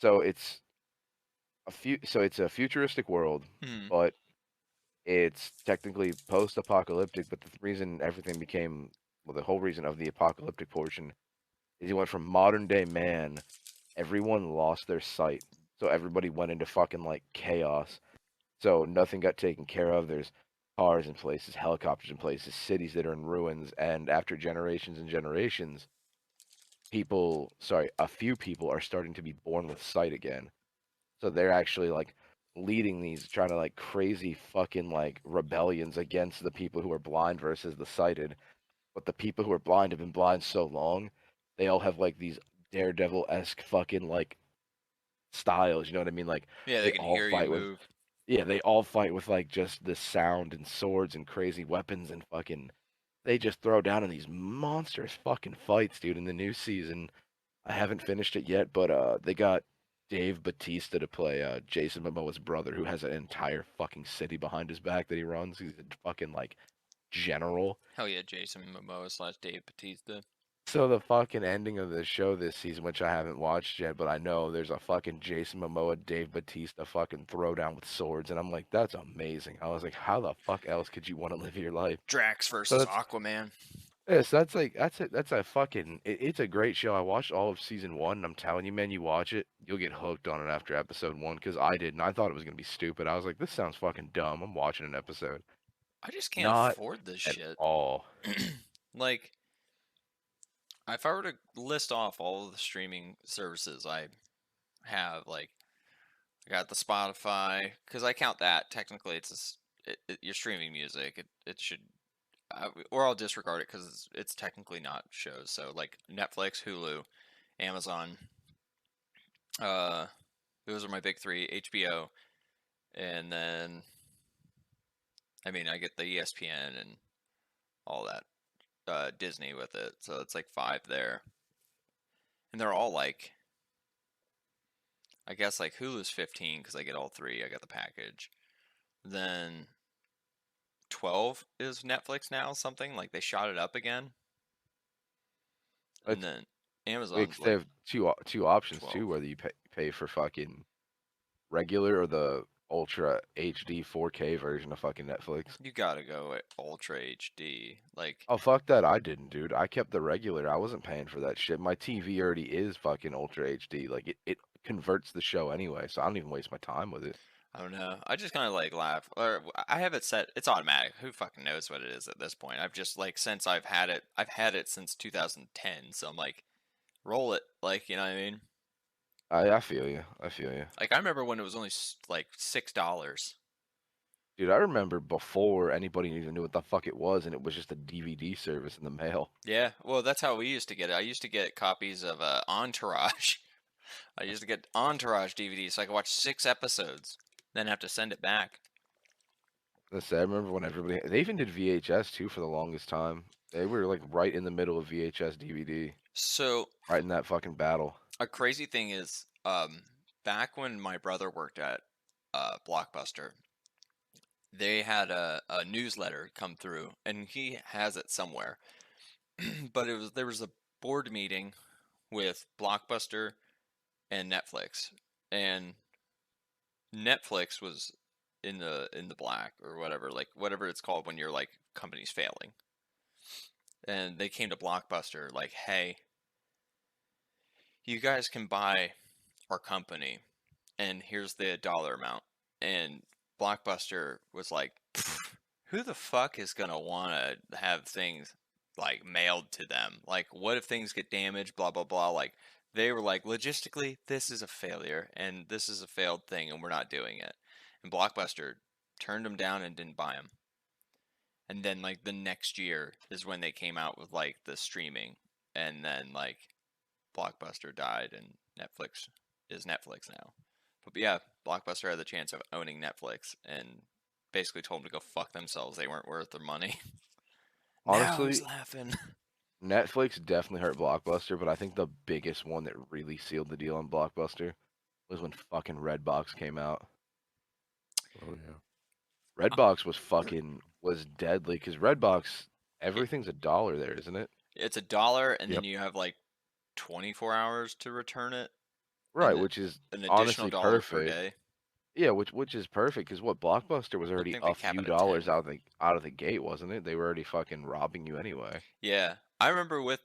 Speaker 2: So it's it's a futuristic world,
Speaker 4: Hmm.
Speaker 2: but it's technically post-apocalyptic. But the reason everything became, well, the whole reason of the apocalyptic portion is he went from modern day man. Everyone lost their sight, so everybody went into fucking like chaos. So nothing got taken care of. There's cars in places, helicopters in places, cities that are in ruins, and after generations and generations, a few people are starting to be born with sight again. So they're actually like leading these trying to like crazy fucking like rebellions against the people who are blind versus the sighted. But the people who are blind have been blind so long, they all have like these daredevil-esque fucking like styles, you know what I mean? Like
Speaker 4: Yeah, they
Speaker 2: they
Speaker 4: can
Speaker 2: all
Speaker 4: hear you
Speaker 2: fight with
Speaker 4: move.
Speaker 2: yeah, they all fight with like just the sound and swords and crazy weapons and fucking they just throw down in these monstrous fucking fights, dude, in the new season. I haven't finished it yet, but they got Dave Bautista to play Jason Momoa's brother, who has an entire fucking city behind his back that he runs. He's a fucking like general.
Speaker 4: Hell yeah, Jason Momoa / Dave Bautista.
Speaker 2: So the fucking ending of the show this season, which I haven't watched yet, but I know there's a fucking Jason Momoa, Dave Bautista fucking throwdown with swords, and I'm like, that's amazing. I was like, how the fuck else could you want to live your life?
Speaker 4: Drax
Speaker 2: So
Speaker 4: versus
Speaker 2: that's
Speaker 4: Aquaman.
Speaker 2: yes, that's like that's a fucking it's a great show. I watched all of season one, and I'm telling you, man, you watch it, you'll get hooked on it after episode one. Because I did, and I thought it was gonna be stupid. I was like, this sounds fucking dumb. I'm watching an episode.
Speaker 4: I just can't
Speaker 2: Not
Speaker 4: afford this
Speaker 2: at
Speaker 4: shit.
Speaker 2: all.
Speaker 4: Like, if I were to list off all of the streaming services I have, like, I got the Spotify, because I count that. Technically, you're streaming music. It should, or I'll disregard it because it's technically not shows. So, like, Netflix, Hulu, Amazon, uh, those are my big three. HBO, and then, I mean, I get the ESPN and all that. Disney with it, so it's like 5 there, and they're all like, I guess like Hulu's 15 because I get all 3. I got the package. Then 12 is Netflix now, something like they shot it up again, and
Speaker 2: It's
Speaker 4: then Amazon's
Speaker 2: because they
Speaker 4: like
Speaker 2: have two options
Speaker 4: 12.
Speaker 2: too, whether you pay for fucking regular or the Ultra HD 4K version of fucking Netflix.
Speaker 4: You gotta go at Ultra HD, like.
Speaker 2: Oh fuck that! I didn't, dude. I kept the regular. I wasn't paying for that shit. My TV already is fucking Ultra HD. Like it converts the show anyway, so I don't even waste my time with it.
Speaker 4: I don't know. I just kind of like laugh, or I have it set. It's automatic. Who fucking knows what it is at this point? I've just like since I've had it since 2010. So I'm like, roll it. Like, you know what I mean?
Speaker 2: I feel you. I feel you.
Speaker 4: Like I remember when it was only like $6.
Speaker 2: Dude, I remember before anybody even knew what the fuck it was, and it was just a DVD service in the mail.
Speaker 4: Yeah, well, that's how we used to get it. I used to get copies of Entourage. I used to get Entourage DVDs so I could watch 6 episodes, then have to send it back.
Speaker 2: I remember when they even did VHS too for the longest time. They were like right in the middle of VHS DVD,
Speaker 4: So
Speaker 2: right in that fucking battle.
Speaker 4: a crazy thing is, back when my brother worked at Blockbuster, they had a newsletter come through, and he has it somewhere. But there was a board meeting with Blockbuster and Netflix, and Netflix was in the black or whatever, like whatever it's called when your like company's failing. And they came to Blockbuster like, "Hey, you guys can buy our company, and here's the dollar amount." And Blockbuster was like, "Who the fuck is gonna want to have things like mailed to them? Like, what if things get damaged? Blah blah blah." Like, they were like, logistically, this is a failure, and this is a failed thing, and we're not doing it. And Blockbuster turned them down and didn't buy them. And then like the next year is when they came out with like the streaming, and then like Blockbuster died, and Netflix is Netflix now. But yeah, Blockbuster had the chance of owning Netflix and basically told them to go fuck themselves. They weren't worth their money. Now he's
Speaker 2: Honestly,
Speaker 4: laughing.
Speaker 2: Netflix definitely hurt Blockbuster, but I think the biggest one that really sealed the deal on Blockbuster was when fucking Redbox came out.
Speaker 3: Oh yeah.
Speaker 2: Redbox was deadly because Redbox everything's $1 there, isn't it?
Speaker 4: It's $1, and then
Speaker 3: Yep.
Speaker 4: you have like 24 hours to return it,
Speaker 2: Right,
Speaker 4: and
Speaker 2: which is
Speaker 4: an additional
Speaker 2: honestly
Speaker 4: dollar per
Speaker 2: perfect.
Speaker 4: day.
Speaker 2: Yeah, which is perfect because what Blockbuster was
Speaker 4: I
Speaker 2: already
Speaker 4: think they
Speaker 2: a
Speaker 4: cap
Speaker 2: few
Speaker 4: it at
Speaker 2: dollars
Speaker 4: 10.
Speaker 2: out of the gate, wasn't it? They were already fucking robbing you anyway.
Speaker 4: Yeah, I remember with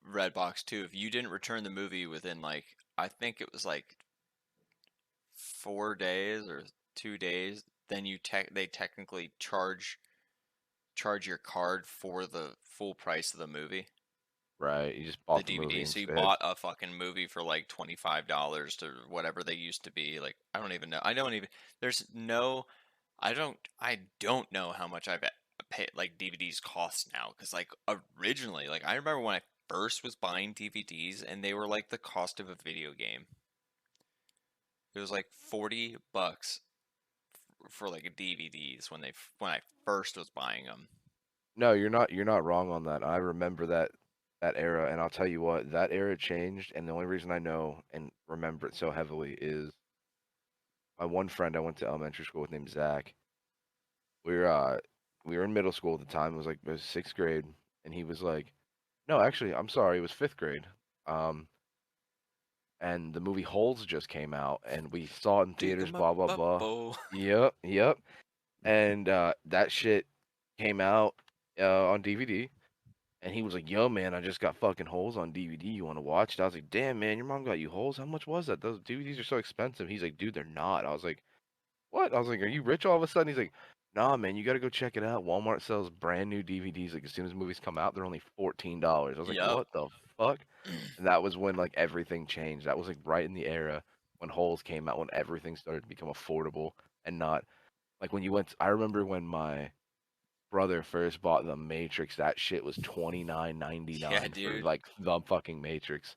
Speaker 4: Redbox too. If you didn't return the movie within like, I think it was like 4 days or 2 days, then they technically charge charge your card for the full price of the movie,
Speaker 2: Right. You just
Speaker 4: the
Speaker 2: bought the movie
Speaker 4: DVD. So you
Speaker 2: instead.
Speaker 4: bought a fucking movie for like $25 to whatever they used to be. Like I don't even know. I don't even. There's no. I don't know how much I've paid like DVDs cost now because like originally like I remember when I first was buying DVDs and they were like the cost of a video game. It was like $40 for like a DVDs when I first was buying them.
Speaker 2: No, you're not wrong on that. I remember that era, and I'll tell you what, that era changed, and the only reason I know and remember it so heavily is my one friend I went to elementary school with named Zach. We were uh we were in middle school at the time. It was 6th grade, and he was like, "No, actually, I'm sorry, it was 5th grade." Um, and the movie Holes just came out, and we saw it in
Speaker 4: Dig
Speaker 2: theaters.
Speaker 4: 'em up,
Speaker 2: Blah blah blah.
Speaker 4: Bubbo.
Speaker 2: Yep, yep. And that shit came out on DVD. And he was like, "Yo, man, I just got fucking Holes on DVD. You want to watch it?" I was like, "Damn, man, your mom got you Holes? How much was that? Those DVDs are so expensive." He's like, "Dude, they're not." I was like, "What?" I was like, "Are you rich all of a sudden?" He's like, "Nah, man, you got to go check it out. Walmart sells brand new DVDs. Like as soon as movies come out, they're only $14." I was like,
Speaker 4: Yep.
Speaker 2: "What the fuck?" And that was when like everything changed. That was like right in the era when Holes came out, when everything started to become affordable and not like when you went. I remember when my brother first bought the Matrix, that shit was
Speaker 4: Yeah,
Speaker 2: $29.99 for
Speaker 4: dude.
Speaker 2: like the fucking Matrix.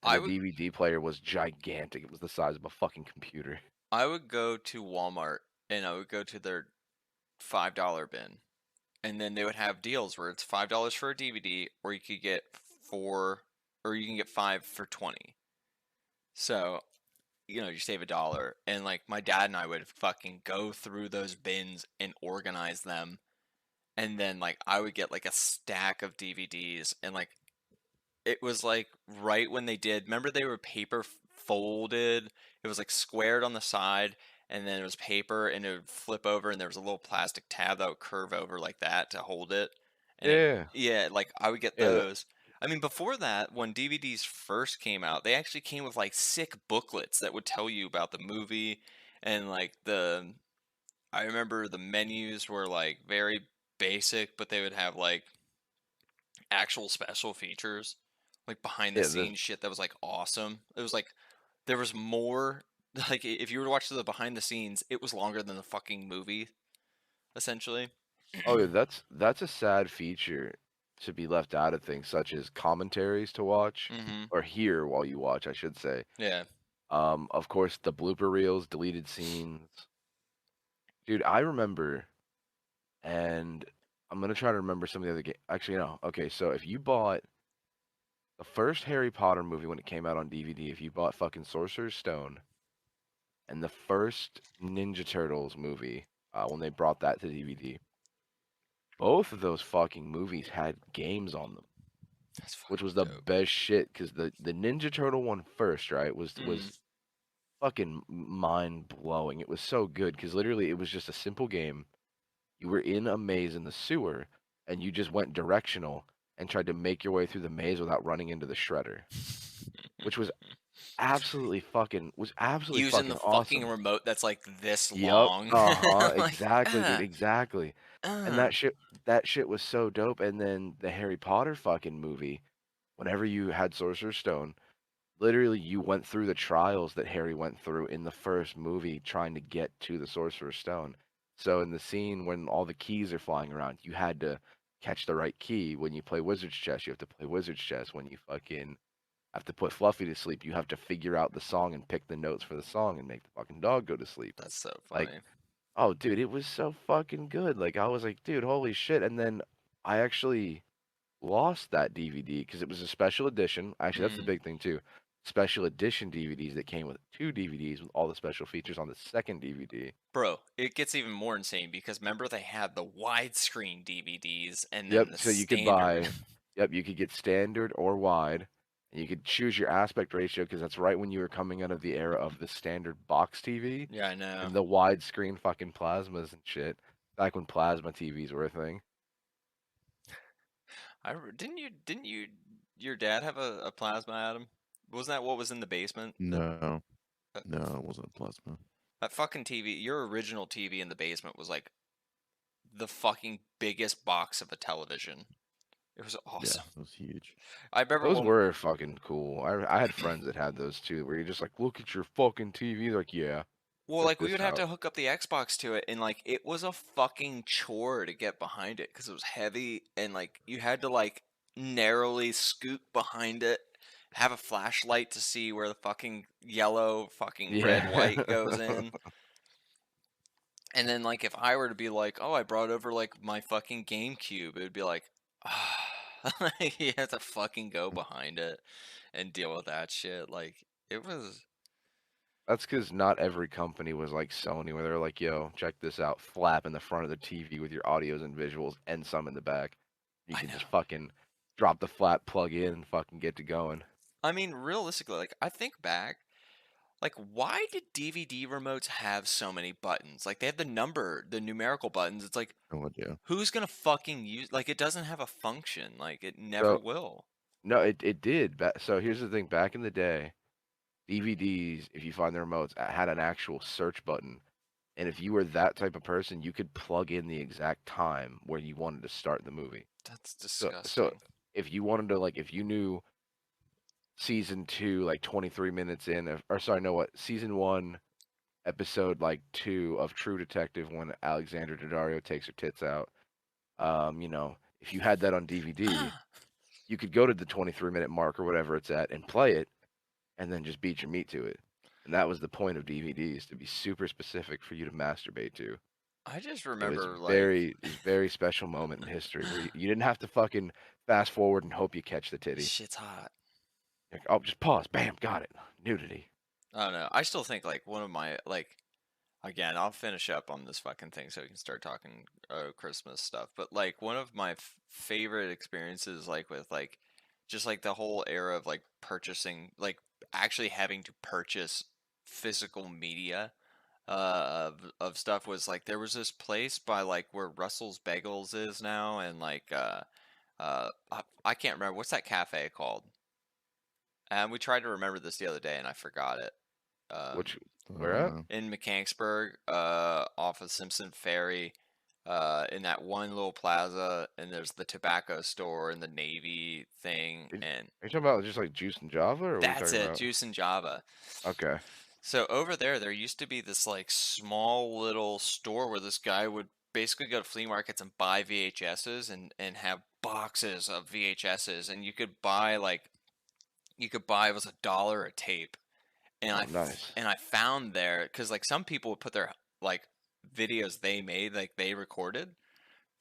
Speaker 2: And
Speaker 4: I
Speaker 2: the
Speaker 4: would
Speaker 2: DVD player was gigantic. It was the size of a fucking computer.
Speaker 4: I would go to Walmart and I would go to their $5 bin. And then they would have deals where it's $5 for a DVD or you could get 4 or you can get 5 for 20. So, you save $1. And like my dad and I would fucking go through those bins and organize them. And then like I would get like a stack of DVDs and like it was like right when they did. Remember they were paper folded. It was like squared on the side, and then it was paper, and it would flip over, and there was a little plastic tab that would curve over like that to hold it. And it,
Speaker 2: Yeah.
Speaker 4: yeah, like I would get
Speaker 2: Yeah.
Speaker 4: those. I mean, before that, when DVDs first came out, they actually came with like sick booklets that would tell you about the movie, and like I remember the menus were like very basic, but they would have like actual special features, like behind the
Speaker 2: Yeah, the
Speaker 4: scenes shit that was like awesome. It was like there was more like if you were to watch the behind the scenes, it was longer than the fucking movie, essentially.
Speaker 2: oh yeah, that's a sad feature to be left out of things such as commentaries to watch
Speaker 4: Mm-hmm.
Speaker 2: or hear while you watch, I should say.
Speaker 4: Yeah.
Speaker 2: Of course, the blooper reels, deleted scenes. Dude, I remember, and I'm gonna try to remember some of the other game. Actually, no. Okay, so if you bought the first Harry Potter movie when it came out on DVD, if you bought fucking Sorcerer's Stone, and the first Ninja Turtles movie, when they brought that to DVD, both of those fucking movies had games on them,
Speaker 4: That's
Speaker 2: which
Speaker 4: fucking
Speaker 2: was the
Speaker 4: dope.
Speaker 2: best shit. Because the Ninja Turtle one first, right,
Speaker 4: Mm-hmm.
Speaker 2: was fucking mind blowing. It was so good because literally it was just a simple game. You were in a maze in the sewer, and you just went directional and tried to make your way through the maze without running into the shredder, which was absolutely
Speaker 4: Using
Speaker 2: fucking
Speaker 4: the fucking
Speaker 2: awesome.
Speaker 4: remote that's like this
Speaker 2: Yep.
Speaker 4: long.
Speaker 2: Uh-huh.
Speaker 4: Like,
Speaker 2: Exactly, dude. Exactly. And
Speaker 4: uh.
Speaker 2: that shit was so dope. And then the Harry Potter fucking movie, whenever you had Sorcerer's Stone, literally you went through the trials that Harry went through in the first movie trying to get to the Sorcerer's Stone. So in the scene when all the keys are flying around, you had to catch the right key. When you play Wizard's Chess, you have to play Wizard's Chess. When you fucking have to put Fluffy to sleep, you have to figure out the song and pick the notes for the song and make the fucking dog go to sleep.
Speaker 4: That's so
Speaker 2: Like,
Speaker 4: funny.
Speaker 2: oh, dude, it was so fucking good. Like, I was like, dude, holy shit. And then I actually lost that DVD because it was a special edition. Actually, that's the
Speaker 4: Mm.
Speaker 2: big thing too. Special edition DVDs that came with 2 DVDs with all the special features on the second DVD.
Speaker 4: Bro, it gets even more insane because remember they had the widescreen DVDs and then
Speaker 2: Yep,
Speaker 4: the
Speaker 2: so you could
Speaker 4: standard.
Speaker 2: yep, you could get standard or wide, and you could choose your aspect ratio because that's right when you were coming out of the era of the standard box TV
Speaker 4: Yeah, I know.
Speaker 2: and the widescreen fucking plasmas and shit. Back when plasma TVs were a thing.
Speaker 4: Didn't you your dad have a plasma, Adam? Wasn't that what was in the basement?
Speaker 3: No,
Speaker 4: That,
Speaker 3: no, it wasn't plasma.
Speaker 4: that fucking TV, your original TV in the basement was like the fucking biggest box of a television. It was awesome.
Speaker 3: Yeah, it was huge.
Speaker 4: I remember
Speaker 2: Those
Speaker 4: when
Speaker 2: were fucking cool. I had friends that had those too, where you're just like, look at your fucking TV. They're like, yeah.
Speaker 4: well,
Speaker 2: check
Speaker 4: like we
Speaker 2: this
Speaker 4: would have
Speaker 2: out.
Speaker 4: to hook up the Xbox to it, and like it was a fucking chore to get behind it because it was heavy, and like you had to like narrowly scoot behind it, have a flashlight to see where the fucking yellow, fucking red, white goes in. And then like if I were to be like, oh, I brought over like my fucking GameCube, it would be like, you have to fucking go behind it and deal with that shit. Like it was.
Speaker 2: That's because not every company was like Sony, where they're like, yo, check this out, flap in the front of the TV with your audios and visuals and some in the back. You
Speaker 4: I
Speaker 2: can just
Speaker 4: know.
Speaker 2: fucking drop the flap, plug in, and fucking get to going.
Speaker 4: I mean, realistically, like I think back, like why did DVD remotes have so many buttons? Like they have the numerical buttons. It's like
Speaker 3: No idea.
Speaker 4: who's gonna fucking use? Like it doesn't have a function. Like it never
Speaker 2: So,
Speaker 4: will.
Speaker 2: no, it did. So here's the thing: back in the day, DVDs, if you find the remotes, had an actual search button, and if you were that type of person, you could plug in the exact time where you wanted to start the movie.
Speaker 4: That's
Speaker 2: So
Speaker 4: disgusting.
Speaker 2: if you wanted to, like, if you knew season 2, like 23 minutes in, or sorry, no, what, season 1, episode like 2 of True Detective, when Alexandra Daddario takes her tits out, if you had that on DVD, you could go to the 23-minute mark or whatever it's at and play it, and then just beat your meat to it. And that was the point of DVDs, to be super specific for you to masturbate to.
Speaker 4: I just
Speaker 2: It was
Speaker 4: remember like
Speaker 2: very special moment in history where you didn't have to fucking fast forward and hope you catch the titty.
Speaker 4: shit's hot.
Speaker 2: Like, oh, just pause, bam, got it. Nudity.
Speaker 4: I don't know. I still think like one of my like again, I'll finish up on this fucking thing so we can start talking Christmas stuff. But like one of my favorite experiences, like with like just like the whole era of like purchasing, like actually having to purchase physical media of stuff was like there was this place by like where Russell's Bagels is now, and like I can't remember what's that cafe called. And we tried to remember this the other day, and I forgot it.
Speaker 2: Which,
Speaker 3: I
Speaker 2: where
Speaker 3: don't
Speaker 2: at?
Speaker 3: know.
Speaker 4: In Mechanicsburg, off of Simpson Ferry, in that one little plaza, and there's the tobacco store and the Navy thing,
Speaker 2: Are you
Speaker 4: and
Speaker 2: talking about just like Juice and Java, or what are you
Speaker 4: that's
Speaker 2: talking
Speaker 4: it,
Speaker 2: about?
Speaker 4: Juice and Java.
Speaker 2: Okay.
Speaker 4: So over there used to be this like small little store where this guy would basically go to flea markets and buy VHSs and have boxes of VHSs, and you could buy it was $1 a tape. And
Speaker 2: Oh, nice.
Speaker 4: I found there because like some people would put their like videos they made, like they recorded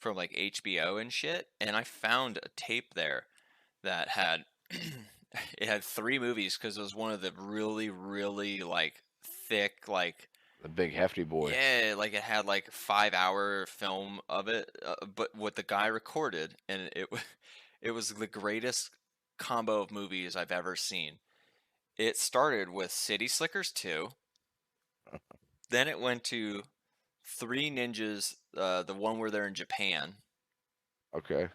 Speaker 4: from like HBO and shit, and I found a tape there that had it had 3 movies because it was one of the really really like thick like
Speaker 2: The big hefty boy.
Speaker 4: yeah, like it had like 5-hour film of it, but what the guy recorded, and it was the greatest combo of movies I've ever seen. It started with City Slickers 2, then it went to Three Ninjas, the one where they're in Japan,
Speaker 2: Okay.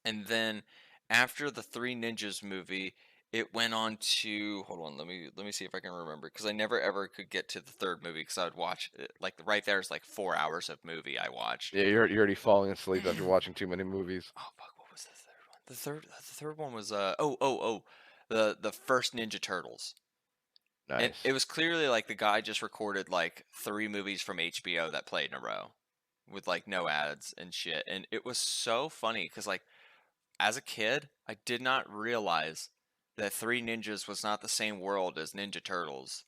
Speaker 4: and then after the Three Ninjas movie, it went on to hold on, let me see if I can remember because I never ever could get to the third movie because I would watch it, like right there's like 4 hours of movie I watched.
Speaker 2: Yeah, you're already falling asleep after watching too many movies.
Speaker 4: Oh fuck, what was the third one? The third one was the first Ninja Turtles. And
Speaker 2: Nice.
Speaker 4: it was clearly like the guy just recorded like 3 movies from HBO that played in a row with like no ads and shit. And it was so funny because like as a kid, I did not realize that Three Ninjas was not the same world as Ninja Turtles.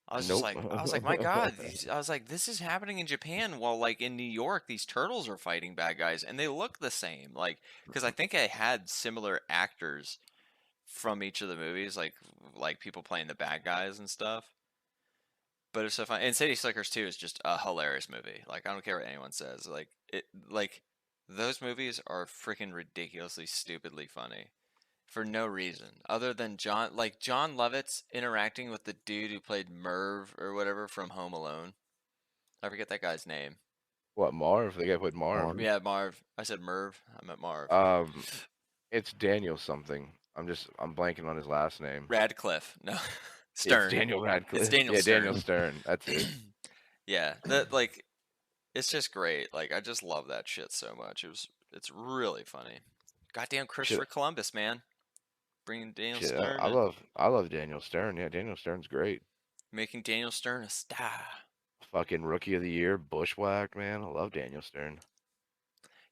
Speaker 4: I was just
Speaker 2: Nope.
Speaker 4: like, my God, I was like, this is happening in Japan while like in New York, these turtles are fighting bad guys and they look the same. Like, because I think I had similar actors from each of the movies, like people playing the bad guys and stuff. But it's so fun. And City Slickers 2 is just a hilarious movie. Like I don't care what anyone says. Like those movies are freaking ridiculously stupidly funny for no reason other than John Lovitz interacting with the dude who played Merv or whatever from Home Alone. I forget that guy's name.
Speaker 2: What, Marv? The guy played Marv.
Speaker 3: Marv.
Speaker 4: Yeah, Marv. I said Merv. I meant Marv.
Speaker 2: It's Daniel something. I'm blanking on his last name.
Speaker 4: Radcliffe. No. Stern.
Speaker 2: It's Daniel Radcliffe.
Speaker 4: It's Daniel
Speaker 2: yeah,
Speaker 4: Stern.
Speaker 2: Daniel Stern. That's it.
Speaker 4: Yeah, that like it's just great. Like, I just love that shit so much. It's really funny. Goddamn Christopher Columbus, man, bringing Daniel
Speaker 2: Shit,
Speaker 4: Stern
Speaker 2: I
Speaker 4: and
Speaker 2: love Daniel Stern. Yeah, Daniel Stern's great.
Speaker 4: making Daniel Stern a star.
Speaker 2: Fucking Rookie of the Year, Bushwhacked, man. I love Daniel Stern.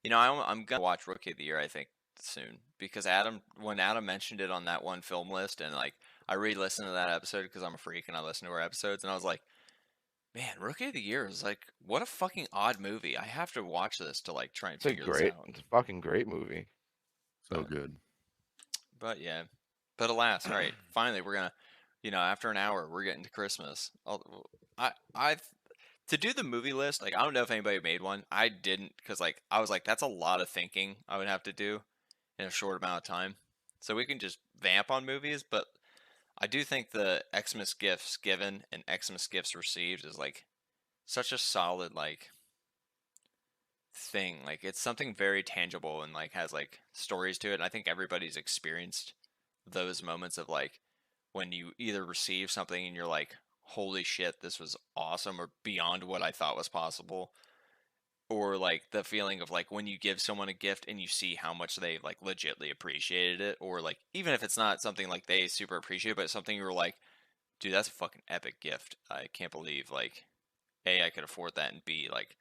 Speaker 4: You know, I'm gonna watch Rookie of the Year, I think, soon, because when Adam mentioned it on that one film list, and like I re-listened to that episode because I'm a freak and I listen to our episodes, and I was like, man, Rookie of the Year is like, what a fucking odd movie. I have to watch this to like try and figure this out.
Speaker 2: It's a fucking great movie.
Speaker 3: So good.
Speaker 4: But yeah, but alas, all right, finally we're gonna, after an hour, we're getting to Christmas. I've to do the movie list. Like, I don't know if anybody made one. I didn't, because like I was like, that's a lot of thinking I would have to do in a short amount of time. So we can just vamp on movies, but I do think the Xmas gifts given and Xmas gifts received is like such a solid like thing. Like, it's something very tangible and like has like stories to it. And I think everybody's experienced those moments of like when you either receive something and you're like, holy shit, this was awesome, or beyond what I thought was possible, or like the feeling of like when you give someone a gift and you see how much they like legitly appreciated it, or like even if it's not something like they super appreciate, but something you were like, dude, that's a fucking epic gift. I can't believe like A, I could afford that, and B, like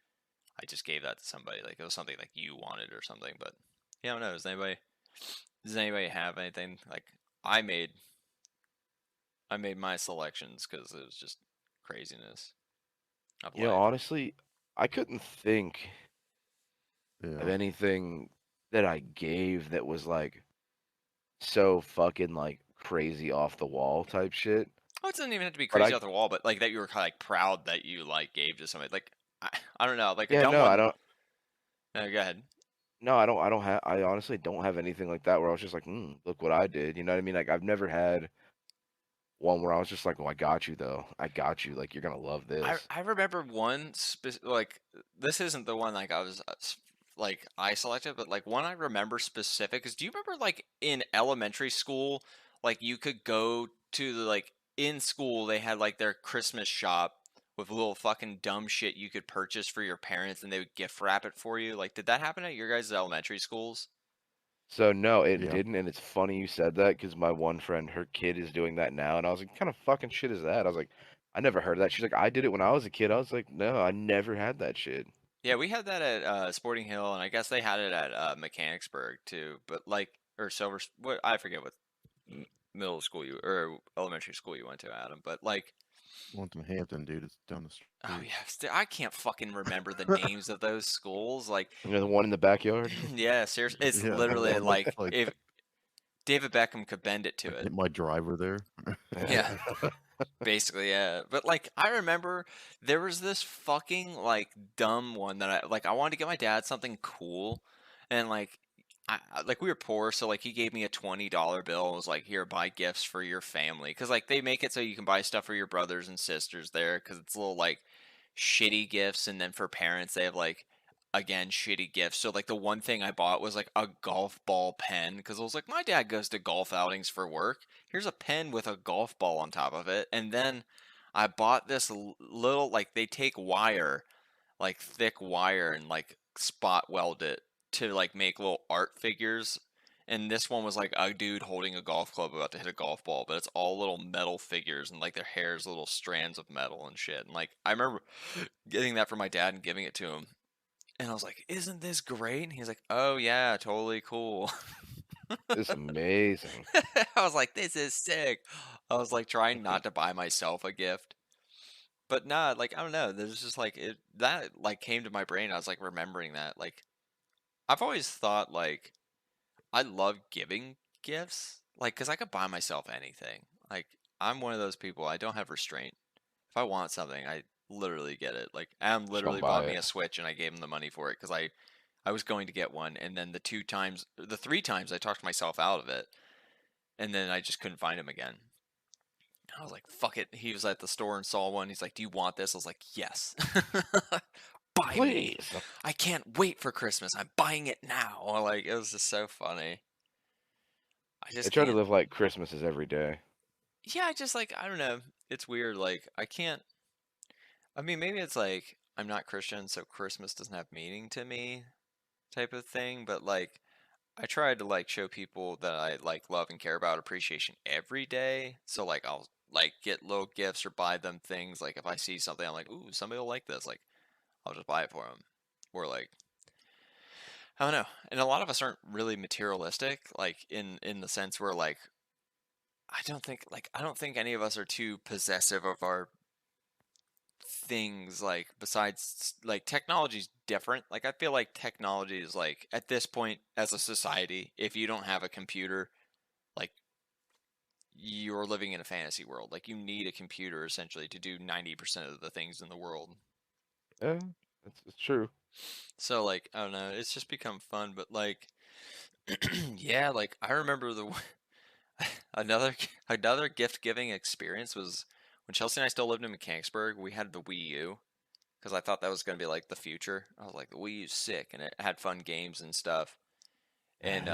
Speaker 4: I just gave that to somebody. Like, it was something like you wanted or something. But yeah, I don't know. Does anybody have anything? Like, I made my selections because it was just craziness of
Speaker 2: You know,
Speaker 4: life.
Speaker 2: honestly, I couldn't think of
Speaker 3: Yeah.
Speaker 2: anything that I gave that was like so fucking like crazy off the wall type shit.
Speaker 4: Oh, it doesn't even have to be
Speaker 2: But
Speaker 4: crazy off the wall, but like that you were kind of like proud that you like gave to somebody. Like, I don't know. Like a
Speaker 2: yeah,
Speaker 4: dumb
Speaker 2: no, I
Speaker 4: one.
Speaker 2: don't.
Speaker 4: No, go ahead.
Speaker 2: No, I don't have. I honestly don't have anything like that where I was just like, look what I did. You know what I mean? Like I've never had one where I was just like, well, I got you though. I got you. Like you're gonna love this.
Speaker 4: I remember one like, this isn't the one like I was like I selected, but like one I remember specific is, do you remember like in elementary school, like you could go to the like in school they had like their Christmas shop with little fucking dumb shit you could purchase for your parents and they would gift wrap it for you. Like, did that happen at your guys' elementary schools?
Speaker 2: So no, it
Speaker 3: Yeah.
Speaker 2: didn't, and it's funny you said that because my one friend, her kid is doing that now, and I was like, kind of fucking shit is that? I was like, I never heard of that. She's like, I did it when I was a kid. I was like, no, I never had that shit.
Speaker 4: Yeah, we had that at Sporting Hill, and I guess they had it at Mechanicsburg too. But like, or Silver, what, I forget what middle school you or elementary school you went to, Adam. But like,
Speaker 3: Went to Hampton, dude. It's down the street.
Speaker 4: oh yeah, I can't fucking remember the names of those schools. Like,
Speaker 2: You know, the one in the backyard.
Speaker 4: yeah, seriously, it's
Speaker 3: Yeah,
Speaker 4: literally
Speaker 3: one
Speaker 4: like
Speaker 3: that's, like,
Speaker 4: if David Beckham could bend it to
Speaker 3: I
Speaker 4: it.
Speaker 3: hit my driver there.
Speaker 4: Yeah. Basically, yeah. But like, I remember there was this fucking like dumb one that I wanted to get my dad something cool, and like like we were poor, so like he gave me a $20 bill and was like, here, buy gifts for your family, because like they make it so you can buy stuff for your brothers and sisters there, because it's little like shitty gifts, and then for parents they have like, again, shitty gifts. So like the one thing I bought was like a golf ball pen, because I was like, my dad goes to golf outings for work. Here's a pen with a golf ball on top of it. And then I bought this little, like, they take wire, like thick wire, and like spot weld it to like make little art figures. And this one was like a dude holding a golf club about to hit a golf ball, but it's all little metal figures, and like their hair's little strands of metal and shit. And like I remember getting that for my dad and giving it to him. And I was like, isn't this great? And he's like, oh yeah, totally cool.
Speaker 2: It's amazing.
Speaker 4: I was like, this is sick. I was like trying not to buy myself a gift. But nah, like, I don't know. There's just like that like came to my brain. I was like remembering that. Like, I've always thought like I love giving gifts. Like, cause I could buy myself anything. Like, I'm one of those people, I don't have restraint. If I want something, I literally get it. Like, Adam
Speaker 2: Just gonna
Speaker 4: literally bought
Speaker 2: buy
Speaker 4: me
Speaker 2: it.
Speaker 4: a Switch and I gave him the money for it because I was going to get one, and then the 3 times I talked myself out of it, and then I just couldn't find him again. I was like, fuck it. He was at the store and saw one. He's like, do you want this? I was like, yes. Buy me.
Speaker 2: Please.
Speaker 4: I can't wait for Christmas. I'm buying it now. Like, it was just so funny. I
Speaker 2: I
Speaker 4: just
Speaker 2: try to
Speaker 4: can't.
Speaker 2: live like Christmas is every day.
Speaker 4: Yeah, I just like, I don't know. It's weird. Like, I can't. I mean, maybe it's like I'm not Christian, so Christmas doesn't have meaning to me type of thing, but like I try to like show people that I like love and care about appreciation every day. So like I'll like get little gifts or buy them things. Like if I see something, I'm like, ooh, somebody will like this. Like I'll just buy it for them. Or like I don't know. And a lot of us aren't really materialistic, like in the sense where like I don't think any of us are too possessive of our things like besides like technology's different. Like I feel like technology is like at this point as a society, if you don't have a computer, like you're living in a fantasy world. Like you need a computer essentially to do 90% of the things in the world.
Speaker 2: Yeah, it's true.
Speaker 4: So like I don't know, it's just become fun, but like yeah, like I remember the another another gift giving experience was when Chelsea and I still lived in Mechanicsburg. We had the Wii U because I thought that was gonna be like the future. I was like, the Wii U's sick, and it had fun games and stuff. And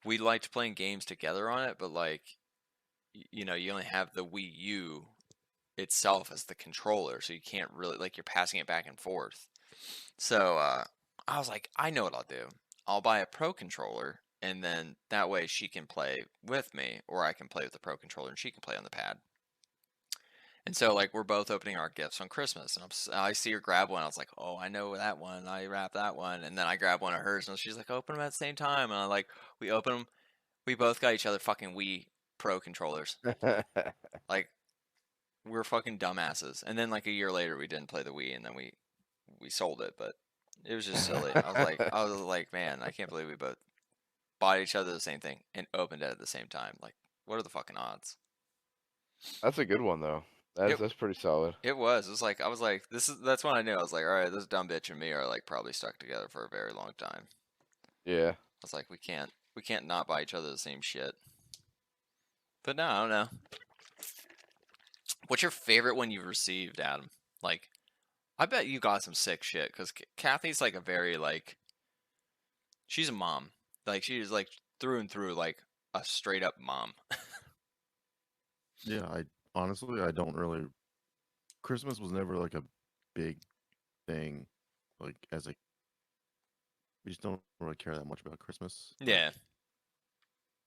Speaker 4: we liked playing games together on it, but like you know, you only have the Wii U itself as the controller, so you can't really like you're passing it back and forth. So I was like, I know what I'll do. I'll buy a pro controller, and then that way she can play with me, or I can play with the pro controller and she can play on the pad. And so like we're both opening our gifts on Christmas, and I see her grab one. I was like, oh, I know that one. I wrap that one, and then I grab one of hers, and she's like, open them at the same time. And I like we open them. We both got each other fucking Wii Pro controllers. Like we're fucking dumbasses. And then like a year later, we didn't play the Wii, and then we sold it. But it was just silly. I was like, man, I can't believe we both bought each other the same thing and opened it at the same time. Like, what are the fucking odds?
Speaker 2: That's a good one though.
Speaker 4: It
Speaker 2: That's pretty solid.
Speaker 4: it was. It was like I was like, that's when I knew. I was like, all right, this dumb bitch and me are like probably stuck together for a very long time.
Speaker 2: Yeah.
Speaker 4: I was like, we can't not buy each other the same shit. But no, I don't know. What's your favorite one you've received, Adam? Like, I bet you got some sick shit because Kathy's like a very like, she's a mom. Like she's like through and through like a straight up mom.
Speaker 3: Yeah, I honestly I don't really. Christmas was never like a big thing. Like as a, we just don't really care that much about Christmas. Like,
Speaker 4: Yeah.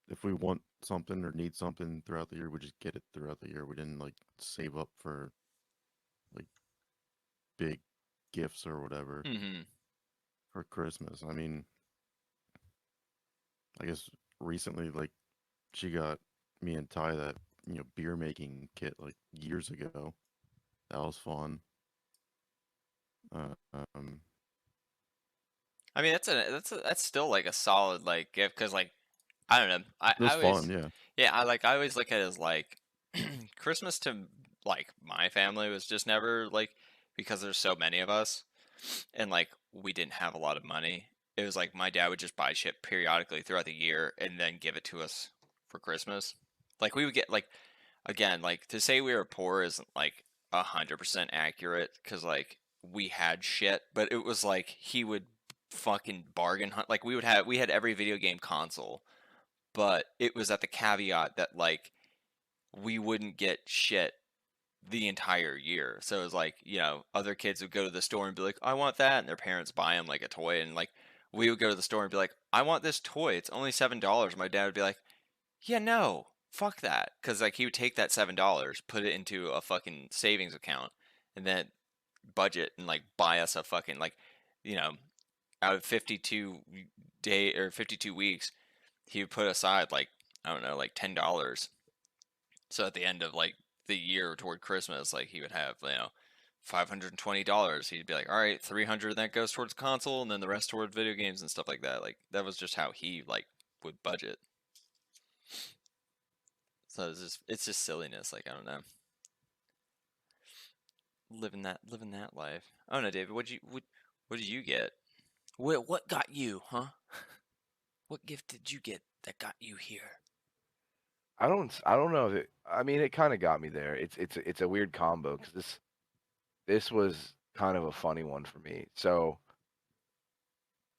Speaker 3: if we want something or need something throughout the year, we just get it throughout the year. We didn't like save up for like big gifts or whatever
Speaker 4: Mm-hmm.
Speaker 3: for Christmas. I mean, I guess recently, like she got me and Ty that beer making kit like years ago. That was fun. Uh, um,
Speaker 4: I mean, that's still like a solid like gift because like I don't know.
Speaker 3: it was
Speaker 4: I always
Speaker 3: fun, yeah.
Speaker 4: yeah I always look at it as like Christmas to like my family was just never like because there's so many of us and like we didn't have a lot of money. It was like my dad would just buy shit periodically throughout the year and then give it to us for Christmas. Like we would get like again like to say we were poor isn't like 100% accurate because like we had shit, but it was like he would fucking bargain hunt. Like we had every video game console, but it was at the caveat that like we wouldn't get shit the entire year. So it was like, you know, other kids would go to the store and be like, I want that. And their parents buy them like a toy. And like, we would go to the store and be like, I want this toy. It's only $7. My dad would be like, yeah, no, fuck that. Cause like he would take that $7, put it into a fucking savings account and then budget and like buy us a fucking like, you know, out of 52 weeks, he would put aside like, I don't know, like $10. So at the end of like the year toward Christmas, like he would have, you know, $520. He'd be like, all right, 300 that goes towards console, and then the rest towards video games and stuff like that. Like that was just how he like would budget. So it's just silliness. Like I don't know, living that life. I don't know, David. What did you get? What got you, huh? What gift did you get that got you here?
Speaker 2: I don't know if it. I mean, it kind of got me there. It's a weird combo because this was kind of a funny one for me. So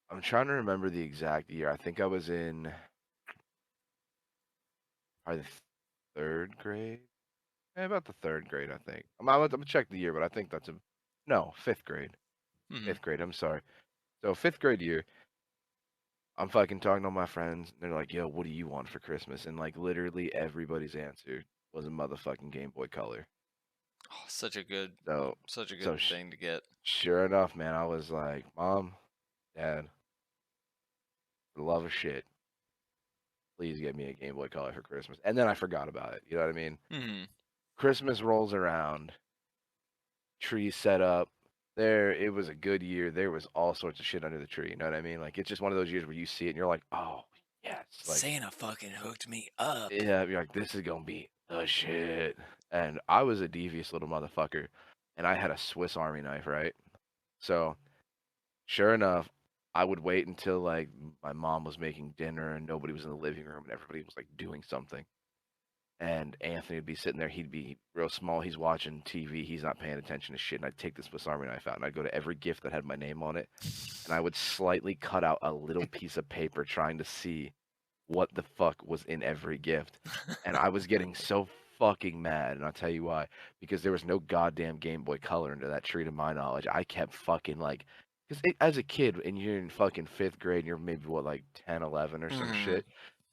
Speaker 2: I'm trying to remember the exact year. I think I was in probably the third grade. Yeah, about the third grade, I think. I'm gonna check the year, but I think that's No, 5th grade.
Speaker 4: Mhm.
Speaker 2: 5th grade. I'm sorry. So 5th grade year, I'm fucking talking to my friends. And they're like, "Yo, what do you want for Christmas?" And like literally everybody's answer was a motherfucking Game Boy Color.
Speaker 4: Oh, such a good
Speaker 2: So, so
Speaker 4: thing to get.
Speaker 2: sure enough, man, I was like, "Mom, Dad, for the love of shit, please get me a Game Boy Color for Christmas." And then I forgot about it. You know what I mean?
Speaker 4: Mhm.
Speaker 2: Christmas rolls around, trees set up. It was a good year. There was all sorts of shit under the tree. You know what I mean? Like it's just one of those years where you see it and you're like, "Oh, yes!" Like,
Speaker 4: Santa fucking hooked me up.
Speaker 2: yeah, you're like, "This is gonna be the shit." And I was a devious little motherfucker, and I had a Swiss Army knife, right? So sure enough, I would wait until like my mom was making dinner and nobody was in the living room and everybody was like doing something. And Anthony would be sitting there. He'd be real small. He's watching TV. He's not paying attention to shit. And I'd take the Swiss Army knife out and I'd go to every gift that had my name on it. And I would slightly cut out a little piece of paper trying to see what the fuck was in every gift. And I was getting so fucking mad. And I'll tell you why. Because there was no goddamn Game Boy Color under that tree to my knowledge. I kept fucking like, because as a kid, and you're in fucking 5th grade, and you're maybe what, like 10, 11 or some
Speaker 4: Mhm.
Speaker 2: shit.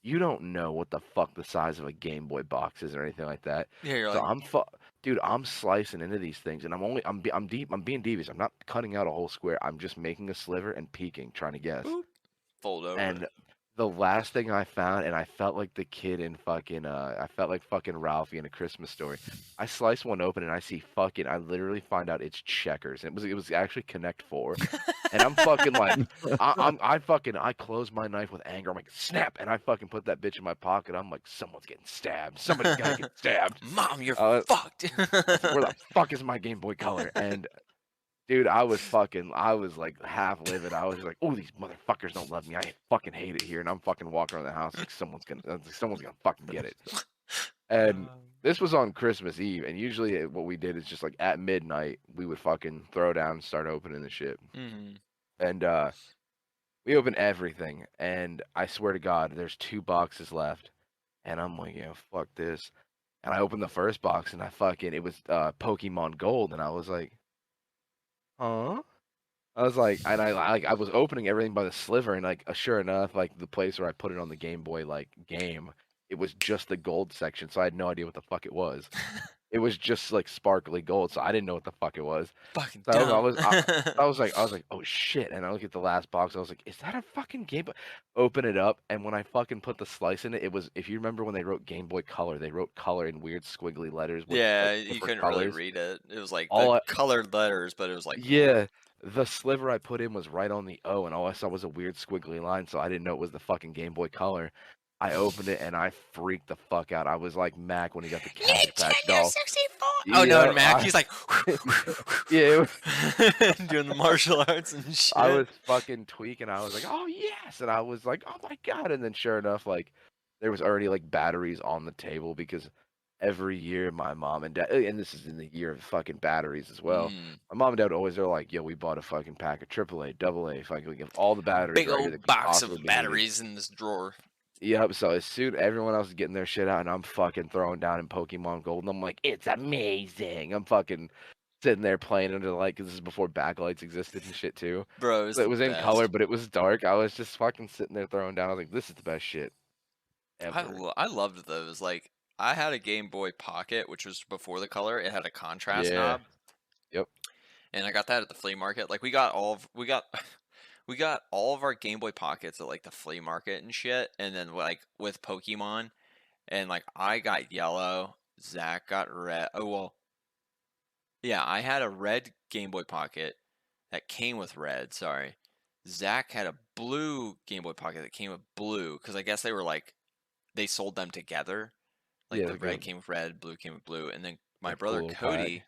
Speaker 2: You don't know what the fuck the size of a Game Boy box is or anything like that.
Speaker 4: Yeah, you're
Speaker 2: So
Speaker 4: like,
Speaker 2: dude, I'm slicing into these things, and I'm being devious. I'm not cutting out a whole square. I'm just making a sliver and peeking, trying to guess.
Speaker 4: boop, fold over.
Speaker 2: And the last thing I found, and I felt like the kid in fucking, I felt like fucking Ralphie in A Christmas Story. I slice one open and I see fucking, I literally find out it's checkers. And it was actually Connect 4. And I'm fucking like, I close my knife with anger. I'm like, snap, and I fucking put that bitch in my pocket. I'm like, someone's getting stabbed. Somebody's gotta get stabbed.
Speaker 4: Mom, you're
Speaker 2: I
Speaker 4: fucked.
Speaker 2: was like, where the fuck is my Game Boy Color? And dude, I was like half livid. I was just like, oh, these motherfuckers don't love me. I fucking hate it here. And I'm fucking walking around the house like someone's gonna fucking get it. And this was on Christmas Eve, and usually what we did is just like at midnight we would fucking throw down and start opening the shit.
Speaker 4: Mhm.
Speaker 2: And we opened everything, and I swear to God, there's 2 boxes left, and I'm like, yeah, fuck this. And I opened the first box, and it was Pokemon Gold, and I was like, huh? I was like, and I was opening everything by the sliver, and like, sure enough, like the place where I put it on the Game Boy like game, it was just the gold section, so I had no idea what the fuck it was. It was just like sparkly gold, so I didn't know what the fuck it was.
Speaker 4: Fucking
Speaker 2: So
Speaker 4: dumb.
Speaker 2: I was like, oh shit, and I look at the last box, I was like, is that a fucking Game Boy? Open it up, and when I fucking put the slice in it, it was, if you remember when they wrote Game Boy Color, they wrote color in weird squiggly letters with
Speaker 4: Yeah,
Speaker 2: like
Speaker 4: you
Speaker 2: different
Speaker 4: couldn't really
Speaker 2: colors.
Speaker 4: read it. It was like the
Speaker 2: All I,
Speaker 4: colored letters, but it was like,
Speaker 2: yeah, the sliver I put in was right on the O, and all I saw was a weird squiggly line, so I didn't know it was the fucking Game Boy Color. I opened it and I freaked the fuck out. I was like Mac when he got the Cabbage Patch doll.
Speaker 4: 64. Oh no,
Speaker 2: Yeah,
Speaker 4: and Mac, he's like,
Speaker 2: yeah,
Speaker 4: doing the martial arts and
Speaker 2: I
Speaker 4: shit.
Speaker 2: was fucking tweaking. I was like, oh yes, and I was like, oh my god, and then sure enough, like there was already like batteries on the table because every year my mom and dad, and this is in the year of fucking batteries as well.
Speaker 4: Mm,
Speaker 2: My mom and dad always are like, yo, we bought a fucking pack of AAA, AA, fucking we give all the batteries
Speaker 4: big
Speaker 2: right here that
Speaker 4: old
Speaker 2: could
Speaker 4: box
Speaker 2: possibly
Speaker 4: of
Speaker 2: be needed.
Speaker 4: batteries in this drawer.
Speaker 2: Yep, so as soon everyone else is getting their shit out and I'm fucking throwing down in Pokemon Gold and I'm like, it's amazing. I'm fucking sitting there playing under the light because this is before backlights existed and shit too.
Speaker 4: Bro, it's
Speaker 2: So it
Speaker 4: the
Speaker 2: was in color,
Speaker 4: best.
Speaker 2: but it was dark. I was just fucking sitting there throwing down. I was like, this is the best shit ever.
Speaker 4: I loved those. Like, I had a Game Boy Pocket, which was before the color. It had a contrast
Speaker 2: Yeah.
Speaker 4: knob,
Speaker 2: Yep.
Speaker 4: and I got that at the flea market. Like, we got we got all of our Game Boy Pockets at like the flea market and shit. And then like with Pokemon, and like I got yellow, Zach got red. Oh well, yeah, I had a red Game Boy Pocket that came with red. Sorry, Zach had a blue Game Boy Pocket that came with blue because I guess they were like they sold them together. Like
Speaker 2: Yeah,
Speaker 4: the
Speaker 2: like
Speaker 4: red
Speaker 2: a
Speaker 4: came with red, blue came with blue, and then my
Speaker 2: like cool
Speaker 4: brother
Speaker 2: little
Speaker 4: Cody
Speaker 2: pack.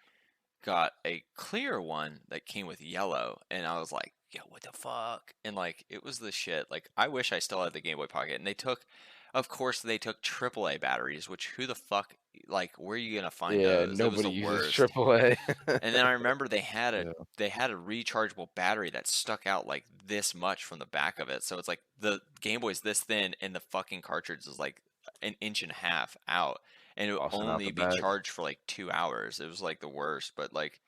Speaker 4: got a clear one that came with yellow, and I was like, "Yo, what the fuck?" And like, it was the shit. Like, I wish I still had the Game Boy Pocket. And they took, of course, they took AAA batteries. Which who the fuck? Like, where are you gonna find
Speaker 2: Yeah,
Speaker 4: those? It was
Speaker 2: nobody
Speaker 4: the
Speaker 2: uses
Speaker 4: worst.
Speaker 2: AAA.
Speaker 4: And then I remember they had a
Speaker 3: Yeah.
Speaker 4: rechargeable battery that stuck out like this much from the back of it. So it's like the Game Boy's this thin, and the fucking cartridge is like an inch and a half out, and it would
Speaker 2: Busting out
Speaker 4: only
Speaker 2: the
Speaker 4: be
Speaker 2: back.
Speaker 4: charged for like 2 hours. It was like the worst. But like,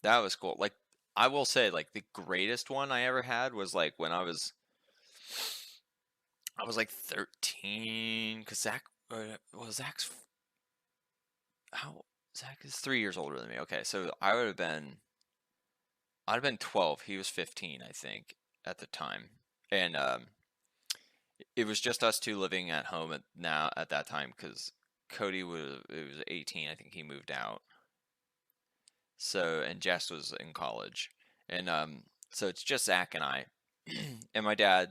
Speaker 4: That was cool. Like, I will say, like, the greatest one I ever had was like when I was like 13, because Zach's how Zach is 3 years older than me. Okay, so I'd have been 12. He was 15, I think, at the time, and it was just us two living at home at that time because Cody was 18. I think he moved out. So, and Jess was in college, and so it's just Zach and I, and my dad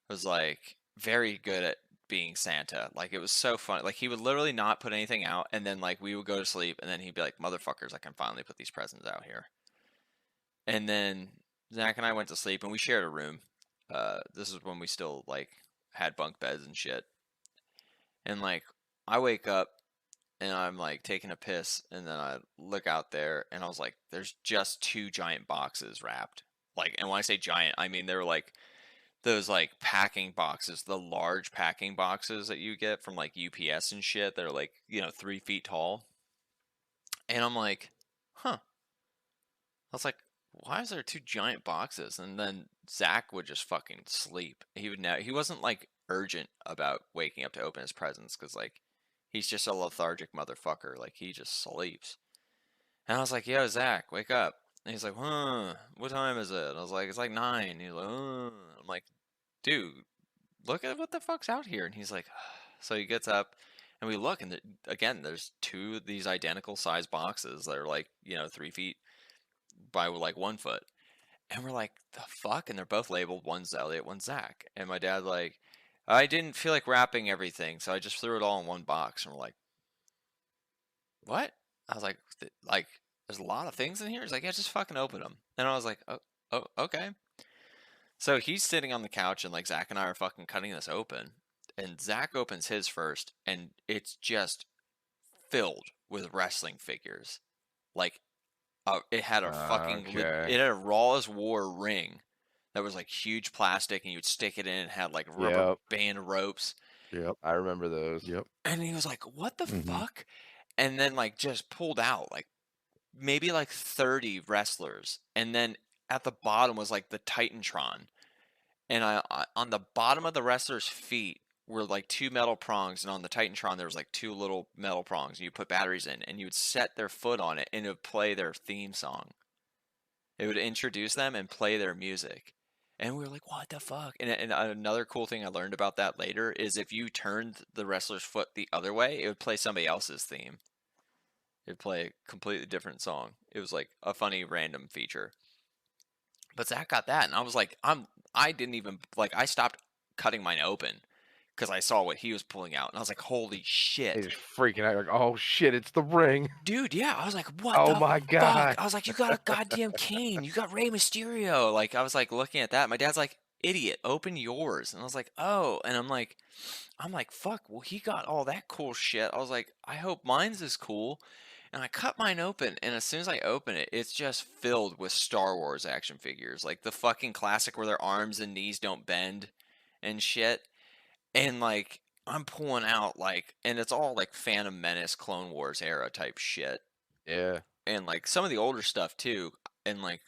Speaker 4: was like very good at being Santa. Like, it was so fun. Like, he would literally not put anything out, and then like we would go to sleep, and then he'd be like, "Motherfuckers, I can finally put these presents out here." And then Zach and I went to sleep, and we shared a room. This is when we still like had bunk beds and shit. And like I wake up and I'm like taking a piss, and then I look out there, and I was like, "There's just two giant boxes wrapped." Like, and when I say giant, I mean they're like those like packing boxes, the large packing boxes that you get from like UPS and shit. They're like 3 feet tall. And I'm like, huh. I was like, why is there two giant boxes? And then Zach would just fucking sleep. He wasn't like urgent about waking up to open his presents because like he's just a lethargic motherfucker. Like, he just sleeps. And I was like, yo, Zach, wake up. And he's like, huh, what time is it? And I was like, it's like 9. And he's like, I'm like, dude, look at what the fuck's out here. And he's like, so he gets up and we look, and again, there's two of these identical size boxes that are like, 3 feet by like 1 foot. And we're like, the fuck? And they're both labeled, one's Elliott, one's Zach. And my dad like, I didn't feel like wrapping everything, so I just threw it all in one box. And we're like, what? I was like, there's a lot of things in here. He's like, yeah, just fucking open them. And I was like, oh, okay. So he's sitting on the couch, and like Zach and I are fucking cutting this open. And Zach opens his first, and it's just filled with wrestling figures. Like, it had a fucking,
Speaker 2: Okay.
Speaker 4: it had a Raw as War ring that was like huge plastic, and you'd stick it in and had like rubber
Speaker 2: Yep.
Speaker 4: band ropes.
Speaker 3: Yep.
Speaker 2: I remember those.
Speaker 3: Yep.
Speaker 4: And he was like, what the
Speaker 3: Mhm.
Speaker 4: fuck? And then like just pulled out like maybe like 30 wrestlers. And then at the bottom was like the Titantron. And I on the bottom of the wrestler's feet were like two metal prongs, and on the Titantron there was like two little metal prongs, and you put batteries in, and you would set their foot on it, and it would play their theme song. It would introduce them and play their music. And we were like, what the fuck? And another cool thing I learned about that later is if you turned the wrestler's foot the other way, it would play somebody else's theme. It'd play a completely different song. It was like a funny random feature. But Zach got that, and I was like, I didn't even, like, I stopped cutting mine open because I saw what he was pulling out, and I was like, holy
Speaker 2: He's
Speaker 4: shit.
Speaker 2: just freaking out like, oh shit, it's the ring.
Speaker 4: Dude, yeah, I was like, what
Speaker 2: Oh
Speaker 4: the
Speaker 2: my
Speaker 4: fuck?
Speaker 2: God.
Speaker 4: I was like, you got a goddamn cane. You got Rey Mysterio. Like, I was like looking at that. My dad's like, idiot, open yours. And I was like, oh. And I'm like, fuck, well, he got all that cool shit. I was like, I hope mine's as cool. And I cut mine open, and as soon as I open it, it's just filled with Star Wars action figures. Like the fucking classic where their arms and knees don't bend and shit. And like, I'm pulling out like, and it's all like Phantom Menace, Clone Wars era type shit.
Speaker 2: Yeah.
Speaker 4: And like some of the older stuff too. And like,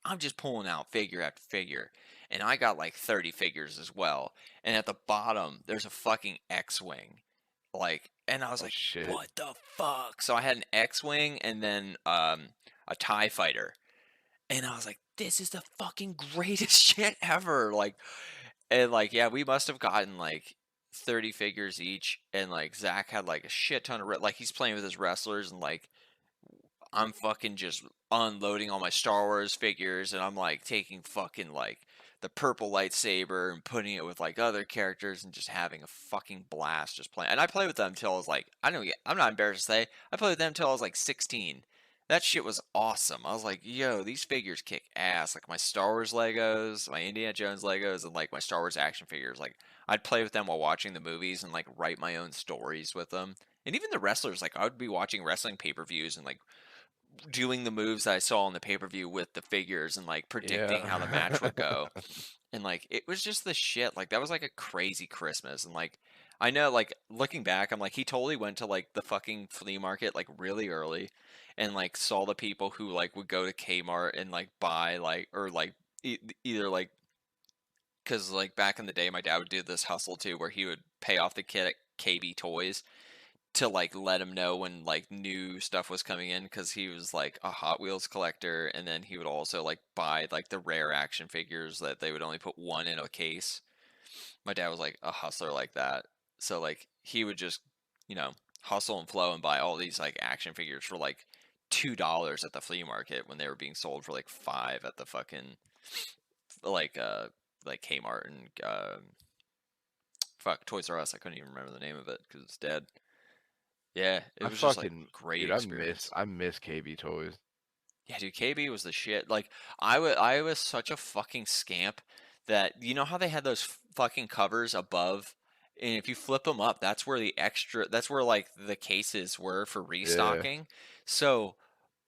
Speaker 4: I'm just pulling out figure after figure. And I got like 30 figures as well. And at the bottom, there's a fucking X-Wing. Like, and I was
Speaker 2: Oh,
Speaker 4: like,
Speaker 2: shit.
Speaker 4: what the fuck? So I had an X-Wing and then a TIE fighter. And I was like, this is the fucking greatest shit ever. Like, and like, yeah, we must have gotten like 30 figures each. And like, Zach had like a shit ton of, like, he's playing with his wrestlers, and like, I'm fucking just unloading all my Star Wars figures, and I'm like taking fucking like the purple lightsaber and putting it with like other characters and just having a fucking blast just playing. And I played with them until I was like, I'm not embarrassed to say, I played with them until I was like 16. That shit was awesome. I was like, yo, these figures kick ass. Like my Star Wars Legos, my Indiana Jones Legos, and like my Star Wars action figures. Like, I'd play with them while watching the movies and like write my own stories with them. And even the wrestlers, like I would be watching wrestling pay-per-views and like doing the moves that I saw on the pay-per-view with the figures and like predicting how the match would go. And like, it was just the shit. Like, that was like a crazy Christmas. And like, I know, like, looking back, I'm like, he totally went to, like, the fucking flea market, like, really early and, like, saw the people who, like, would go to Kmart and, like, buy, like, or, like, either, like, because, like, back in the day, my dad would do this hustle, too, where he would pay off the kid at KB Toys to, like, let him know when, like, new stuff was coming in because he was, like, a Hot Wheels collector, and then he would also, like, buy, like, the rare action figures that they would only put one in a case. My dad was like a hustler like that. So like he would just, hustle and flow and buy all these like action figures for like $2 at the flea market when they were being sold for like 5 at the fucking like like Kmart and fuck Toys R Us. I couldn't even remember the name of it because it's dead. Yeah, it
Speaker 2: I
Speaker 4: was just like
Speaker 2: fucking
Speaker 4: great
Speaker 2: dude,
Speaker 4: experience.
Speaker 2: I miss KB Toys.
Speaker 4: Yeah, dude, KB was the shit. Like, I was such a fucking scamp that you know how they had those fucking covers above, and if you flip them up, that's where like the cases were for
Speaker 2: Yeah.
Speaker 4: restocking. So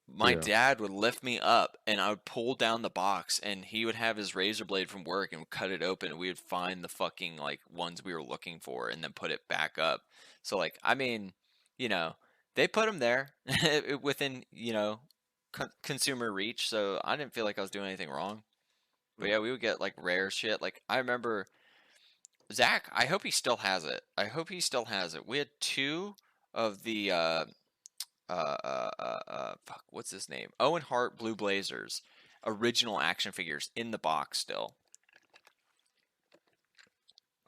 Speaker 4: my
Speaker 3: Yeah.
Speaker 4: dad would lift me up, and I would pull down the box, and he would have his razor blade from work and would cut it open, and we would find the fucking like ones we were looking for, and then put it back up. So like, I mean, you know, they put them there within consumer reach, so I didn't feel like I was doing anything wrong. But yeah, we would get like rare shit. Like I remember Zach. I hope he still has it. I hope he still has it. We had 2 of the fuck, what's his name? Owen Hart Blue Blazers original action figures in the box still.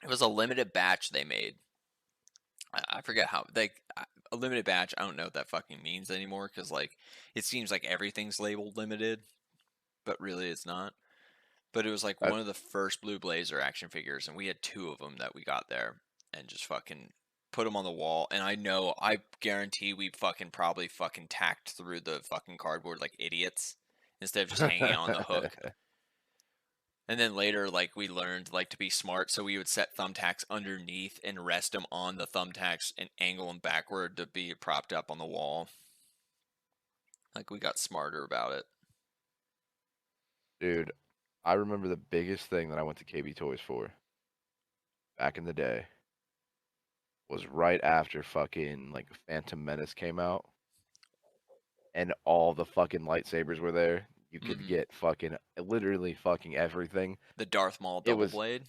Speaker 4: It was a limited batch they made. I forget how a limited batch. I don't know what that fucking means anymore because like it seems like everything's labeled limited, but really it's not. But it was like
Speaker 2: I,
Speaker 4: one of the first Blue Blazer action figures, and we had 2 of them that we got there, and just fucking put them on the wall. And I guarantee we fucking probably fucking tacked through the fucking cardboard like idiots instead of just hanging on the hook. And then later, like we learned like to be smart, so we would set thumbtacks underneath and rest them on the thumbtacks and angle them backward to be propped up on the wall. Like we got smarter about it.
Speaker 2: Dude, I remember the biggest thing that I went to KB Toys for back in the day was right after fucking like Phantom Menace came out and all the fucking lightsabers were there. You could
Speaker 4: Hmm.
Speaker 2: get fucking literally fucking everything.
Speaker 4: The Darth Maul
Speaker 2: It
Speaker 4: double
Speaker 2: was
Speaker 4: blade.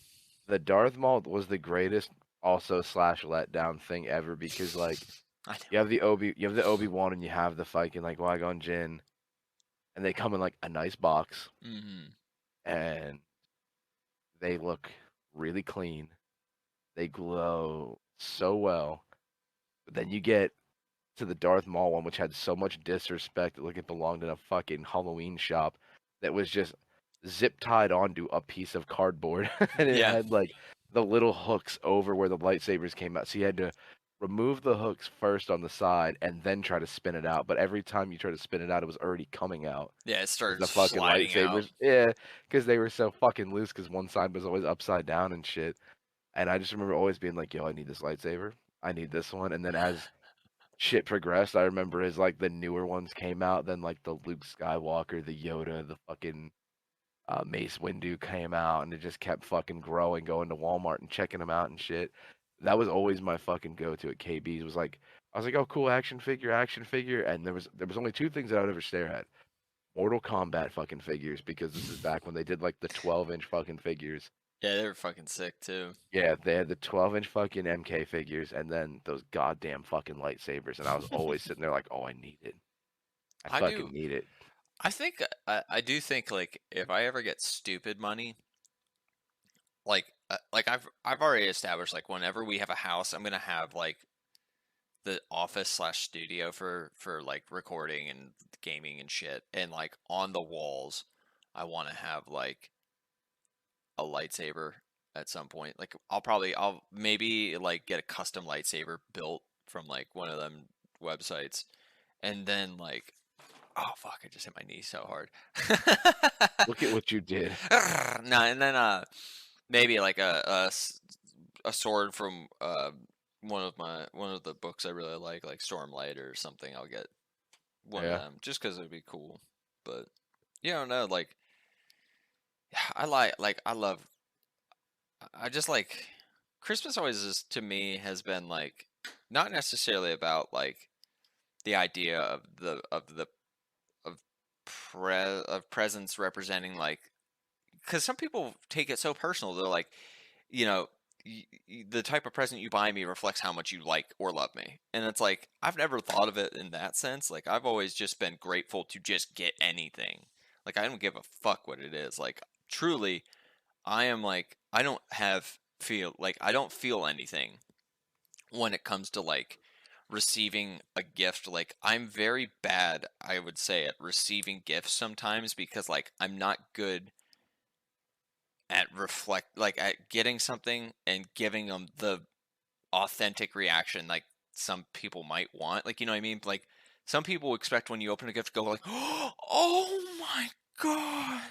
Speaker 2: the Darth Maul was the greatest also slash letdown thing ever because like
Speaker 4: I know.
Speaker 2: you have the Obi-Wan and you have the fucking like Qui-Gon Jinn and they come in like a nice box
Speaker 4: Hmm.
Speaker 2: and they look really clean. They glow so well. But then you get to the Darth Maul one, which had so much disrespect, like it belonged in a fucking Halloween shop that was just zip tied onto a piece of cardboard. And it
Speaker 4: Yeah.
Speaker 2: had like the little hooks over where the lightsabers came out. So you had to remove the hooks first on the side and then try to spin it out. But every time you try to spin it out, it was already coming out.
Speaker 4: Yeah, it
Speaker 2: 'Cause
Speaker 4: started
Speaker 2: the fucking
Speaker 4: sliding out.
Speaker 2: lightsabers, yeah, because they were so fucking loose. Because one side was always upside down and shit. And I just remember always being like, "Yo, I need this lightsaber. I need this one." And then as shit progressed, I remember as like the newer ones came out, then like the Luke Skywalker, the Yoda, the fucking Mace Windu came out, and it just kept fucking growing. Going to Walmart and checking them out and shit. That was always my fucking go-to at KB's. Was like I was like, "Oh, cool action figure," and there was only 2 things that I would ever stare at: Mortal Kombat fucking figures, because this is back when they did like the 12-inch fucking figures.
Speaker 4: Yeah, they were fucking sick too.
Speaker 2: Yeah, they had the 12-inch fucking MK figures and then those goddamn fucking lightsabers. And I was always sitting there like, oh, I need it. I
Speaker 4: I do.
Speaker 2: fucking need it.
Speaker 4: I think I do think like if I ever get stupid money, like I've already established like whenever we have a house, I'm gonna have like the office slash studio for like recording and gaming and shit, and like on the walls, I want to have like a lightsaber at some point. Like I'll maybe like get a custom lightsaber built from like one of them websites, and then like oh fuck, I just hit my knee so hard.
Speaker 2: Look at what you did.
Speaker 4: No, and then maybe like a sword from one of the books I really like Stormlight or something. I'll get one of
Speaker 2: Yeah.
Speaker 4: them just because it'd be cool. But you don't know, like I love I just like Christmas always is, to me, has been like not necessarily about like the idea of of of presents representing like, because some people take it so personal. They're like, you know, the type of present you buy me reflects how much you like or love me. And it's like, I've never thought of it in that sense. Like, I've always just been grateful to just get anything. Like, I don't give a fuck what it is. Like, truly, I am like, I don't feel anything when it comes to like receiving a gift. Like, I'm very bad, I would say, at receiving gifts sometimes because like I'm not good at getting something and giving them the authentic reaction like some people might want. Like, you know what I mean? Like, some people expect when you open a gift to go like, "Oh my god!"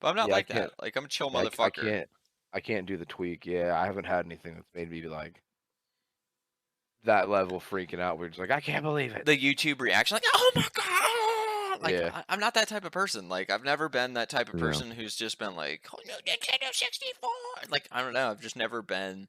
Speaker 4: But I'm not
Speaker 2: Yeah, I
Speaker 4: like
Speaker 2: can't.
Speaker 4: that. Like, I'm a chill
Speaker 2: Yeah, I
Speaker 4: motherfucker.
Speaker 2: can't. I can't do the tweak. Yeah, I haven't had anything that's made me like that level freaking out. We're just like, I can't believe it.
Speaker 4: The YouTube reaction, like, "Oh my god!" Like,
Speaker 2: Yeah.
Speaker 4: I'm not that type of person. Like, I've never been that type of
Speaker 3: Yeah.
Speaker 4: person who's just been like, "Oh no, Nintendo 64!" Like, I don't know. I've just never been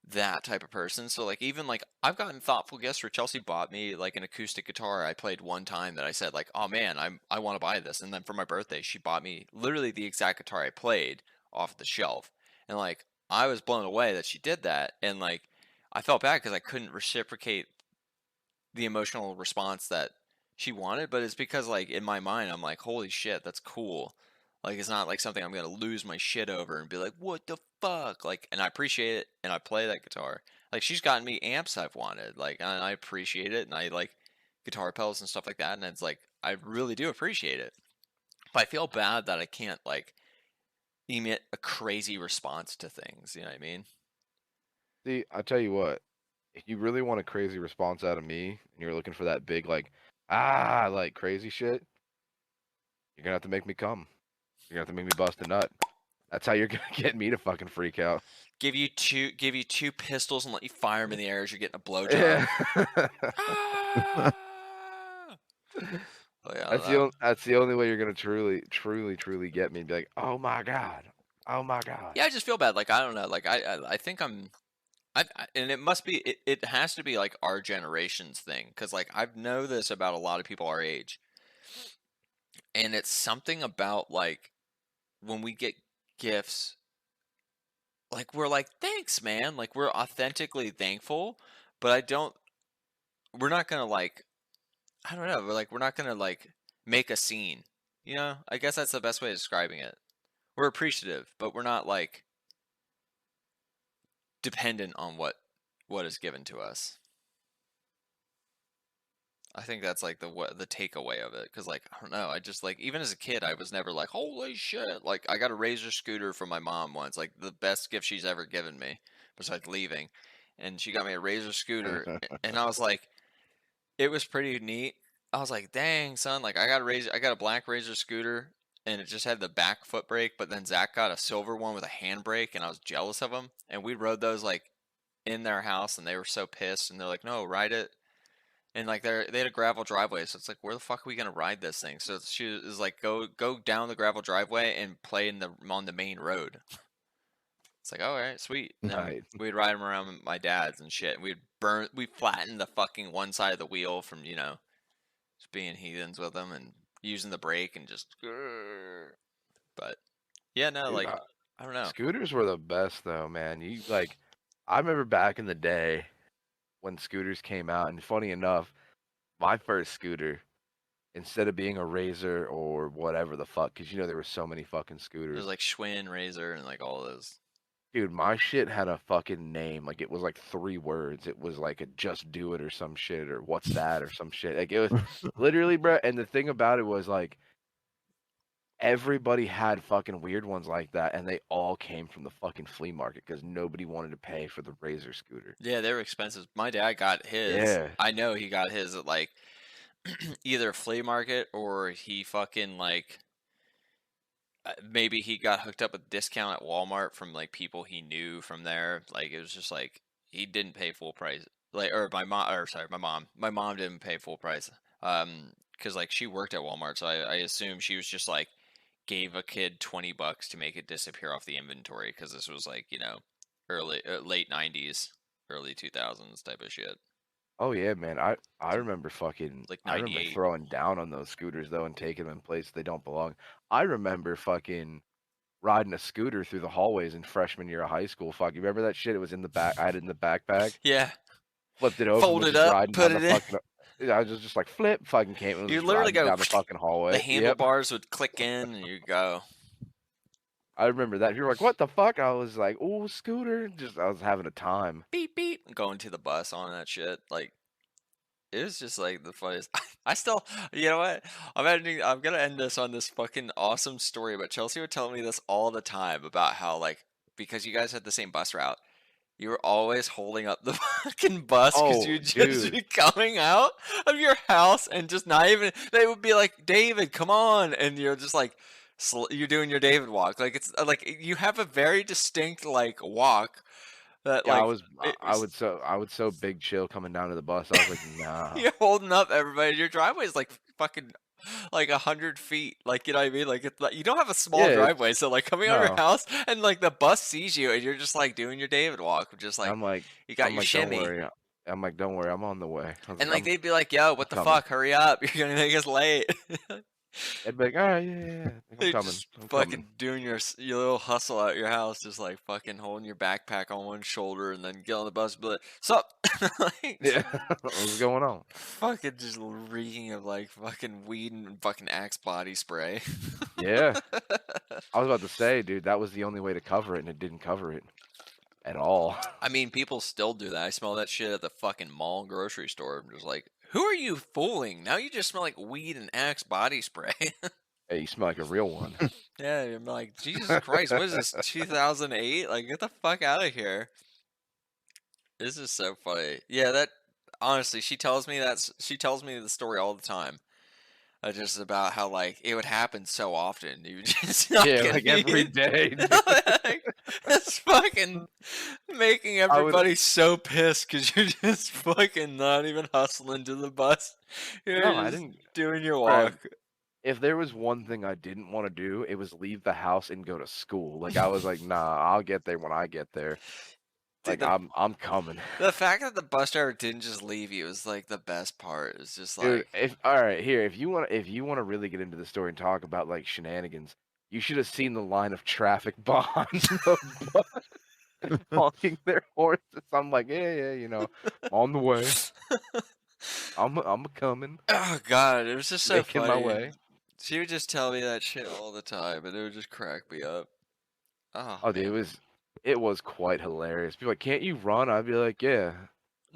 Speaker 4: that type of person. So like, even like, I've gotten thoughtful gifts where Chelsea bought me like an acoustic guitar I played one time that I said like, oh man, I want to buy this. And then for my birthday, she bought me literally the exact guitar I played off the shelf. And like, I was blown away that she did that. And like, I felt bad because I couldn't reciprocate the emotional response that she wanted, but it's because like in my mind I'm like, holy shit, that's cool. Like, it's not like something I'm gonna lose my shit over and be like, what the fuck? Like, and I appreciate it, and I play that guitar. Like, she's gotten me amps I've wanted, like, and I appreciate it, and I like guitar pedals and stuff like that, and it's like, I really do appreciate it. But I feel bad that I can't like emit a crazy response to things. You know what I mean?
Speaker 2: See, I tell you what, if you really want a crazy response out of me, and you're looking for that big like crazy shit, you're gonna have to make me come. You're gonna have to make me bust a nut. That's how you're gonna get me to fucking freak out.
Speaker 4: Give you two pistols and let you fire them in the air as you're getting a blowjob.
Speaker 2: Yeah.
Speaker 4: Ah! Oh, yeah, I don't know.
Speaker 2: That's the only way you're gonna truly get me and be like, oh my god, oh my god.
Speaker 4: Yeah, I just feel bad. Like, I don't know. Like, I think and it must be, it has to be like our generation's thing. Cause like, I know this about a lot of people our age. And it's something about like, when we get gifts, like, we're like, thanks, man. Like, we're authentically thankful. But we're not gonna like, I don't know. We're not gonna like make a scene. You know? I guess that's the best way of describing it. We're appreciative, but we're not like dependent on what is given to us. I think that's like the takeaway of it, because like, I don't know, I just like, even as a kid I was never like, holy shit, like, I got a Razor scooter from my mom once, like the best gift she's ever given me besides leaving, and she got me a Razor scooter, and I was like, it was pretty neat. I was like, dang son, like, I got a black Razor scooter, and it just had the back foot brake, but then Zach got a silver one with a handbrake, and I was jealous of him, and we rode those like in their house, and they were so pissed, and they're like, no, ride it. And like, they had a gravel driveway, so it's like, where the fuck are we gonna ride this thing? So she was like, go down the gravel driveway and play on the main road. It's like, all right, sweet. And then
Speaker 2: Right.
Speaker 4: we'd ride them around with my dad's and shit. We flattened the fucking one side of the wheel from, just being heathens with them and using the brake and just. But yeah, no,
Speaker 2: Dude,
Speaker 4: like, I don't know.
Speaker 2: scooters were the best though, man. I remember back in the day when scooters came out, and funny enough, my first scooter, instead of being a Razor or whatever the fuck, because there were so many fucking scooters.
Speaker 4: There's like Schwinn, Razor, and like all those.
Speaker 2: Dude, my shit had a fucking name. Like, it was like 3 words. It was like a just do it or some shit, or what's that or some shit. Like, it was literally, bro. And the thing about it was like, everybody had fucking weird ones like that, and they all came from the fucking flea market because nobody wanted to pay for the Razor scooter.
Speaker 4: Yeah, they were expensive. My dad got his.
Speaker 2: Yeah.
Speaker 4: I know he got his at like either flea market, or he fucking like maybe he got hooked up with a discount at Walmart from like people he knew from there. Like, it was just like, he didn't pay full price. Like, or my mom didn't pay full price. Because like, she worked at Walmart, so I assume she was just like, gave a kid $20 to make it disappear off the inventory, because this was like, late 90s, early 2000s type of shit.
Speaker 2: Oh yeah, man. I remember fucking.
Speaker 4: Like
Speaker 2: I remember
Speaker 4: 98.
Speaker 2: throwing down on those scooters though and taking them in places they don't belong. I remember fucking riding a scooter through the hallways in freshman year of high school. Fuck, you remember that shit? It was in the back. I had it in the backpack.
Speaker 4: Yeah.
Speaker 2: Flipped it over and
Speaker 4: Fold
Speaker 2: was
Speaker 4: it
Speaker 2: just
Speaker 4: up,
Speaker 2: riding
Speaker 4: put
Speaker 2: down the
Speaker 4: it in.
Speaker 2: fucking. I was just like flip, fucking came and was
Speaker 4: You
Speaker 2: just
Speaker 4: literally
Speaker 2: riding
Speaker 4: go
Speaker 2: down the fucking
Speaker 4: the
Speaker 2: hallway. Yep.
Speaker 4: handlebars would click in and you go.
Speaker 2: I remember that. You were like, "What the fuck?" I was like, "Oh, scooter!" Just I was having a time.
Speaker 4: Beep beep, going to the bus on that shit. Like it was just like the funniest. I still, you know what? I'm gonna end this on this fucking awesome story. But Chelsea would tell me this all the time about how like because you guys had the same bus route, you were always holding up the fucking bus because
Speaker 2: Oh,
Speaker 4: you'd just
Speaker 2: dude.
Speaker 4: be coming out of your house and just not even. They would be like, "David, come on," and you're just like. You're doing your David walk, like it's like you have a very distinct like walk that
Speaker 2: Yeah, I
Speaker 4: like
Speaker 2: was. I would so big chill coming down to the bus. I was like, nah.
Speaker 4: you're holding up everybody. Your driveway is like fucking like 100 feet. Like you know what I mean? Like it's like you don't have a small
Speaker 2: Yeah,
Speaker 4: driveway, so like coming out of your
Speaker 2: no.
Speaker 4: house and like the bus sees you and you're just like doing your David walk, just like
Speaker 2: I'm like,
Speaker 4: you got
Speaker 2: I'm
Speaker 4: your
Speaker 2: like, don't
Speaker 4: shimmy.
Speaker 2: worry. I'm like, don't worry. I'm on the way. I was
Speaker 4: And
Speaker 2: like,
Speaker 4: like they'd be like, "Yo, what the
Speaker 2: coming.
Speaker 4: fuck? Hurry up! You're gonna make us late."
Speaker 2: I'd be like, all right, yeah. I'm
Speaker 4: They're
Speaker 2: coming.
Speaker 4: just
Speaker 2: I'm
Speaker 4: fucking
Speaker 2: coming.
Speaker 4: doing your little hustle out your house, just like fucking holding your backpack on one shoulder and then get on the bus and be like, "Sup?" Like,
Speaker 2: Yeah. What's going on?
Speaker 4: fucking just reeking of like fucking weed and fucking Axe body spray.
Speaker 2: Yeah. I was about to say, dude, that was the only way to cover it, and it didn't cover it at all.
Speaker 4: I mean, people still do that. I smell that shit at the fucking mall and grocery store. I'm just like, who are you fooling? Now you just smell like weed and Axe body spray.
Speaker 2: Hey, you smell like a real one.
Speaker 4: Yeah, I'm like, Jesus Christ, what is this, 2008? Like, get the fuck out of here. This is so funny. Yeah, that, honestly, she tells me the story all the time. Just about how, like, it would happen so often. You just not
Speaker 2: Yeah,
Speaker 4: get
Speaker 2: like every day. dude.
Speaker 4: like, it's fucking making
Speaker 2: I would.
Speaker 4: everybody so pissed because you're just fucking not even hustling to the bus. You're
Speaker 2: No, I
Speaker 4: just
Speaker 2: didn't.
Speaker 4: doing your
Speaker 2: Bruh,
Speaker 4: walk.
Speaker 2: if there was one thing I didn't want to do, it was leave the house and go to school. Like I was like, nah, I'll get there when I get there.
Speaker 4: Dude,
Speaker 2: Like I'm coming.
Speaker 4: the fact that the bus driver didn't just leave you is like the best part. It's just
Speaker 2: Dude,
Speaker 4: like,
Speaker 2: if all right, here, if you want to really get into the story and talk about like shenanigans, you should have seen the line of traffic behind the bus honking their horses. I'm like, yeah, on the way. I'm coming,
Speaker 4: oh god, it was just so
Speaker 2: making my
Speaker 4: funny.
Speaker 2: way.
Speaker 4: She would just tell me that shit all the time, and it would just crack me up. Oh,
Speaker 2: Oh, dude,
Speaker 4: man.
Speaker 2: it was quite hilarious. People like, can't you run? I'd be like, yeah,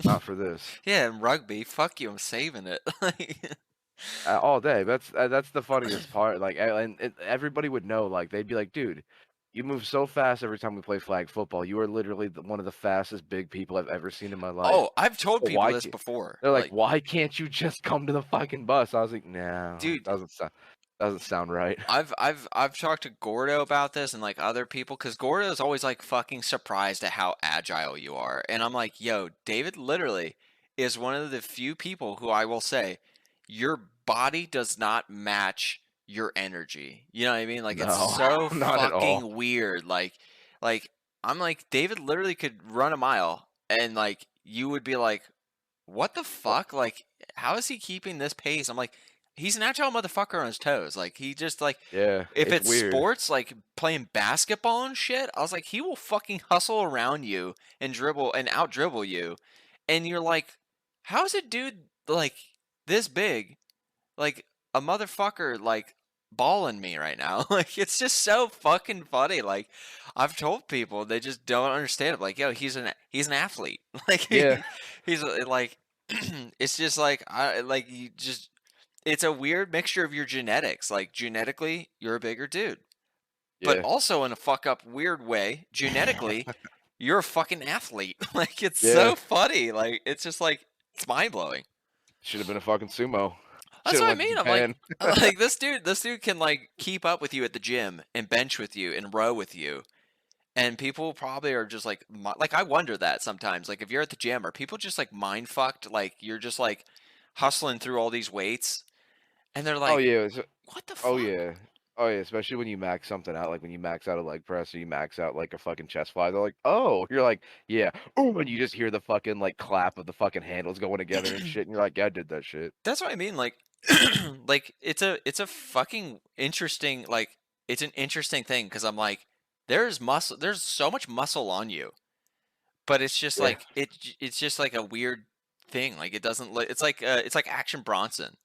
Speaker 2: not for this.
Speaker 4: Yeah, and rugby, fuck you, I'm saving it. Like,
Speaker 2: All day. That's the funniest part. Like, everybody would know. Like, they'd be like, dude, you move so fast every time we play flag football. You are literally one of the fastest big people I've ever seen in my life.
Speaker 4: oh, I've told
Speaker 2: But
Speaker 4: people
Speaker 2: why
Speaker 4: this
Speaker 2: can't
Speaker 4: before.
Speaker 2: they're like, why can't you just come to the fucking bus? I was like, no,
Speaker 4: Dude,
Speaker 2: doesn't sound right.
Speaker 4: I've talked to Gordo about this and like other people because Gordo is always like fucking surprised at how agile you are, and I'm like, yo, David literally is one of the few people who I will say your body does not match your energy. You know what I mean? Like it's
Speaker 2: No,
Speaker 4: so
Speaker 2: not at all.
Speaker 4: fucking weird. Like I'm like David literally could run a mile and like you would be like, what the fuck? Like how is he keeping this pace? I'm like, he's an agile motherfucker on his toes. Like he just like
Speaker 2: Yeah,
Speaker 4: if it's
Speaker 2: weird.
Speaker 4: sports like playing basketball and shit, I was like, he will fucking hustle around you and dribble and out dribble you. And you're like, how is a dude like this big, like a motherfucker like balling me right now? Like it's just so fucking funny. Like I've told people they just don't understand it. Like, yo, he's an athlete. Like
Speaker 2: Yeah.
Speaker 4: he's like it's just like you just it's a weird mixture of your genetics. Like genetically, you're a bigger dude. But
Speaker 2: Yeah.
Speaker 4: also in a fuck up weird way, genetically, you're a fucking athlete. Like it's
Speaker 2: Yeah.
Speaker 4: so funny. Like it's just like it's mind blowing.
Speaker 2: Should have been a fucking sumo.
Speaker 4: That's
Speaker 2: Should've
Speaker 4: what I
Speaker 2: went to
Speaker 4: mean. I'm like,
Speaker 2: Japan.
Speaker 4: like this dude can like keep up with you at the gym and bench with you and row with you. And people probably are just like I wonder that sometimes. Like if you're at the gym, are people just like mind fucked? Like you're just like hustling through all these weights, and they're
Speaker 2: Oh
Speaker 4: like,
Speaker 2: yeah.
Speaker 4: what the fuck?
Speaker 2: Oh yeah. Oh yeah, especially when you max something out, like when you max out a leg press or you max out like a fucking chest fly, they're like, oh, you're like, yeah, oh, and you just hear the fucking like clap of the fucking handles going together and shit, and you're like, yeah, I did that shit.
Speaker 4: That's what I mean. Like, like it's a fucking interesting like it's an interesting thing because I'm like, there's muscle, there's so much muscle on you, but it's just
Speaker 2: Yeah.
Speaker 4: like it's just like a weird thing. Like it doesn't look. It's like Action Bronson.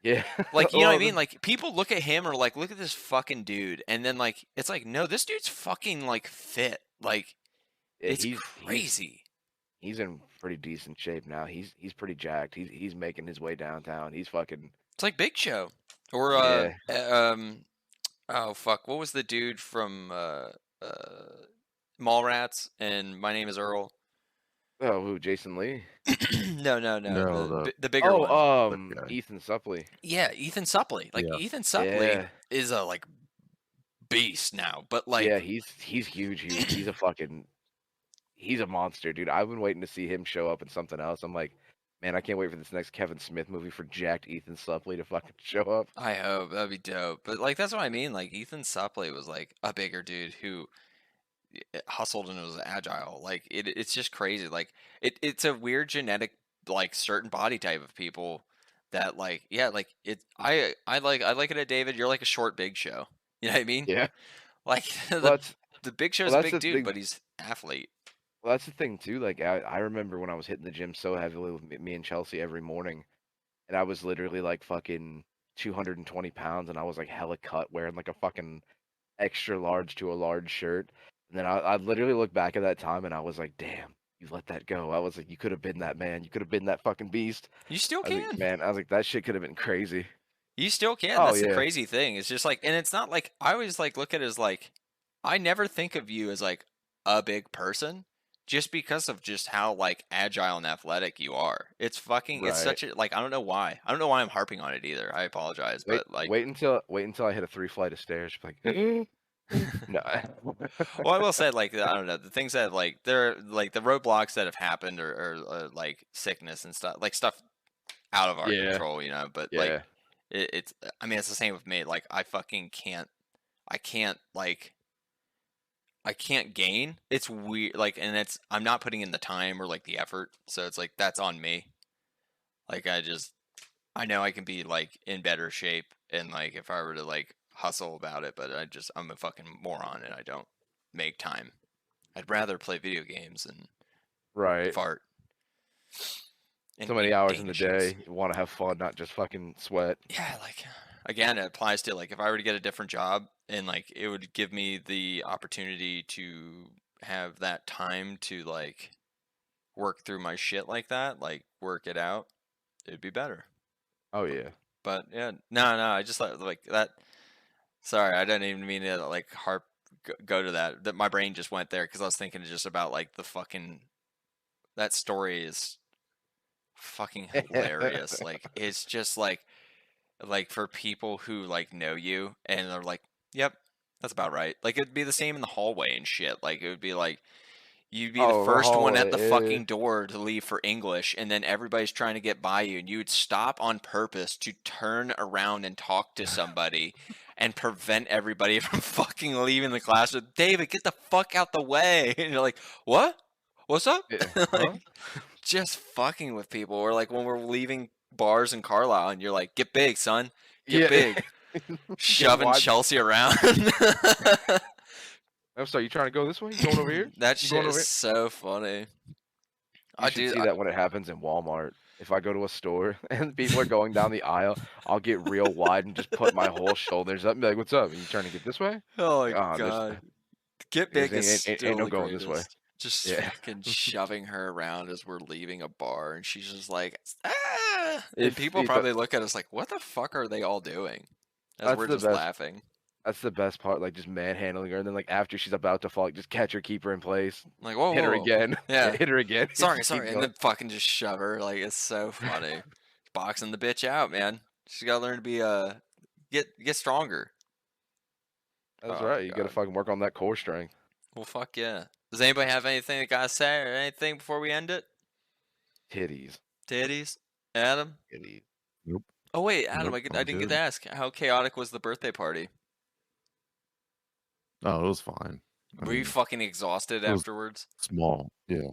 Speaker 2: Yeah.
Speaker 4: Like, you know what I
Speaker 2: Well,
Speaker 4: mean? Like, people look at him or like, look at this fucking dude, and then like, it's like, no, this dude's fucking like fit. Like,
Speaker 2: yeah,
Speaker 4: it's
Speaker 2: he's
Speaker 4: crazy.
Speaker 2: he's in pretty decent shape now. He's pretty jacked. He's making his way downtown. He's fucking
Speaker 4: It's like Big Show, or
Speaker 2: yeah.
Speaker 4: oh fuck, what was the dude from Mallrats and My Name Is Earl?
Speaker 2: Oh, who? Jason Lee?
Speaker 4: No,
Speaker 3: No,
Speaker 4: the bigger one.
Speaker 3: that guy.
Speaker 2: Ethan Suplee.
Speaker 4: Yeah, Ethan Suplee. Like
Speaker 3: Yeah.
Speaker 4: Ethan Suplee
Speaker 2: Yeah.
Speaker 4: is a like beast now, but
Speaker 2: Yeah,
Speaker 4: like
Speaker 2: he's huge. He's a fucking he's a monster, dude. I've been waiting to see him show up in something else. I'm like, man, I can't wait for this next Kevin Smith movie for jacked Ethan Suplee to fucking show up.
Speaker 4: I hope that'd be dope. But like that's what I mean. Like Ethan Suplee was like a bigger dude who hustled and was agile. Like it's just crazy. Like it's a weird genetic like certain body type of people that like yeah like it I like it at David. You're like a short Big Show. You know what I mean?
Speaker 2: Yeah.
Speaker 4: Like
Speaker 2: Well, that's
Speaker 4: the Big Show's
Speaker 2: well,
Speaker 4: a
Speaker 2: that's
Speaker 4: big
Speaker 2: the
Speaker 4: dude,
Speaker 2: thing.
Speaker 4: but he's athlete.
Speaker 2: Well, that's the thing too. Like I remember when I was hitting the gym so heavily with me and Chelsea every morning, and I was literally like fucking 220 pounds, and I was like hella cut, wearing like a fucking extra large to a large shirt. And then I literally look back at that time, and I was like, damn, you let that go. I was like, you could have been that man. You could have been that fucking beast.
Speaker 4: You still
Speaker 2: I was like,
Speaker 4: can.
Speaker 2: man, I was like, that shit could have been crazy.
Speaker 4: You still can.
Speaker 2: Oh
Speaker 4: That's the
Speaker 2: yeah,
Speaker 4: crazy thing. It's just like, and it's not like I always like look at it as like, I never think of you as like a big person, just because of just how like agile and athletic you are. It's fucking. It's
Speaker 2: right.
Speaker 4: such a like. I don't know why. I don't know why I'm harping on it either. I apologize,
Speaker 2: Wait,
Speaker 4: but like,
Speaker 2: wait until I hit a 3 flight of stairs. Like, no.
Speaker 4: well, I will say like I don't know the things that like they're like the roadblocks that have happened or like sickness and stuff like stuff out of our
Speaker 2: Yeah.
Speaker 4: control, you know. But
Speaker 2: Yeah.
Speaker 4: like it's. I mean, it's the same with me. Like I fucking can't. I can't like. I can't gain. It's weird. Like, and it's I'm not putting in the time or like the effort, so it's like that's on me. Like I know I can be like in better shape and like if I were to like hustle about it, but I'm a fucking moron and I don't make time. I'd rather play video games and
Speaker 2: Right.
Speaker 4: fart. And
Speaker 2: So many
Speaker 4: eat
Speaker 2: hours in the
Speaker 4: Danishes.
Speaker 2: day. You want to have fun, not just fucking sweat.
Speaker 4: Yeah, like again, it applies to like if I were to get a different job and like it would give me the opportunity to have that time to like work through my shit like that, like work it out, it'd be better.
Speaker 2: Oh yeah.
Speaker 4: But yeah, no, I just like that. Sorry, I didn't even mean to like go to that. That my brain just went there because I was thinking just about like the fucking that story is fucking hilarious. Like it's just like for people who like know you and they're like, yep, that's about right. Like it'd be the same in the hallway and shit. Like it would be like you'd be the
Speaker 2: Oh, the
Speaker 4: first one at
Speaker 2: hallway,
Speaker 4: the
Speaker 2: yeah.
Speaker 4: fucking door to leave for English, and then everybody's trying to get by you, and you would stop on purpose to turn around and talk to somebody and prevent everybody from fucking leaving the class with, David, get the fuck out the way. And you're like, what? What's up?
Speaker 2: Yeah.
Speaker 4: Like,
Speaker 2: Huh?
Speaker 4: just fucking with people. Or like when we're leaving bars in Carlisle, and you're like, get big, son. Get
Speaker 2: Yeah.
Speaker 4: big. Shoving
Speaker 2: wide.
Speaker 4: Chelsea around.
Speaker 2: I'm sorry. You trying to go this way? You going over here?
Speaker 4: That
Speaker 2: You
Speaker 4: shit
Speaker 2: going
Speaker 4: is
Speaker 2: over here?
Speaker 4: so funny.
Speaker 2: You
Speaker 4: I
Speaker 2: should
Speaker 4: do.
Speaker 2: see that when it happens in Walmart. If I go to a store and people are going down the aisle, I'll get real wide and just put my whole shoulders up and be like, "What's up? Are you trying to get this way?"
Speaker 4: Oh my
Speaker 2: Like, "Ah,
Speaker 4: god. Get
Speaker 2: Because
Speaker 4: big is still
Speaker 2: no
Speaker 4: the
Speaker 2: going this way."
Speaker 4: greatest. Just
Speaker 2: Yeah.
Speaker 4: fucking shoving her around as we're leaving a bar, and she's just like, ah! And
Speaker 2: It's
Speaker 4: people
Speaker 2: the-
Speaker 4: probably look at us like, what the fuck are they all doing? As
Speaker 2: That's
Speaker 4: we're
Speaker 2: the
Speaker 4: just
Speaker 2: best.
Speaker 4: laughing.
Speaker 2: That's the best part, like just manhandling her, and then like after she's about to fall, like, just catch her, keep her in place,
Speaker 4: Like, whoa,
Speaker 2: hit her
Speaker 4: whoa.
Speaker 2: again,
Speaker 4: Yeah.
Speaker 2: hit her again.
Speaker 4: Sorry,
Speaker 2: just
Speaker 4: sorry.
Speaker 2: keep
Speaker 4: And
Speaker 2: going.
Speaker 4: then fucking just shove her. Like, it's so funny. Boxing the bitch out, man. She's gotta learn to be get stronger.
Speaker 2: That's
Speaker 4: Oh,
Speaker 2: right. You gotta
Speaker 4: God.
Speaker 2: fucking work on that core strength.
Speaker 4: Well, fuck yeah. Does anybody have anything they gotta say or anything before we end it?
Speaker 2: Titties.
Speaker 4: Titties? Adam?
Speaker 2: Titties.
Speaker 3: Nope.
Speaker 4: Oh wait, Adam,
Speaker 3: Nope,
Speaker 4: I
Speaker 3: I'm
Speaker 4: didn't get
Speaker 3: good.
Speaker 4: to ask. How chaotic was the birthday party?
Speaker 3: Oh, it was fine. I
Speaker 4: Were you
Speaker 3: mean,
Speaker 4: fucking exhausted
Speaker 3: it was
Speaker 4: afterwards?
Speaker 3: small. Yeah.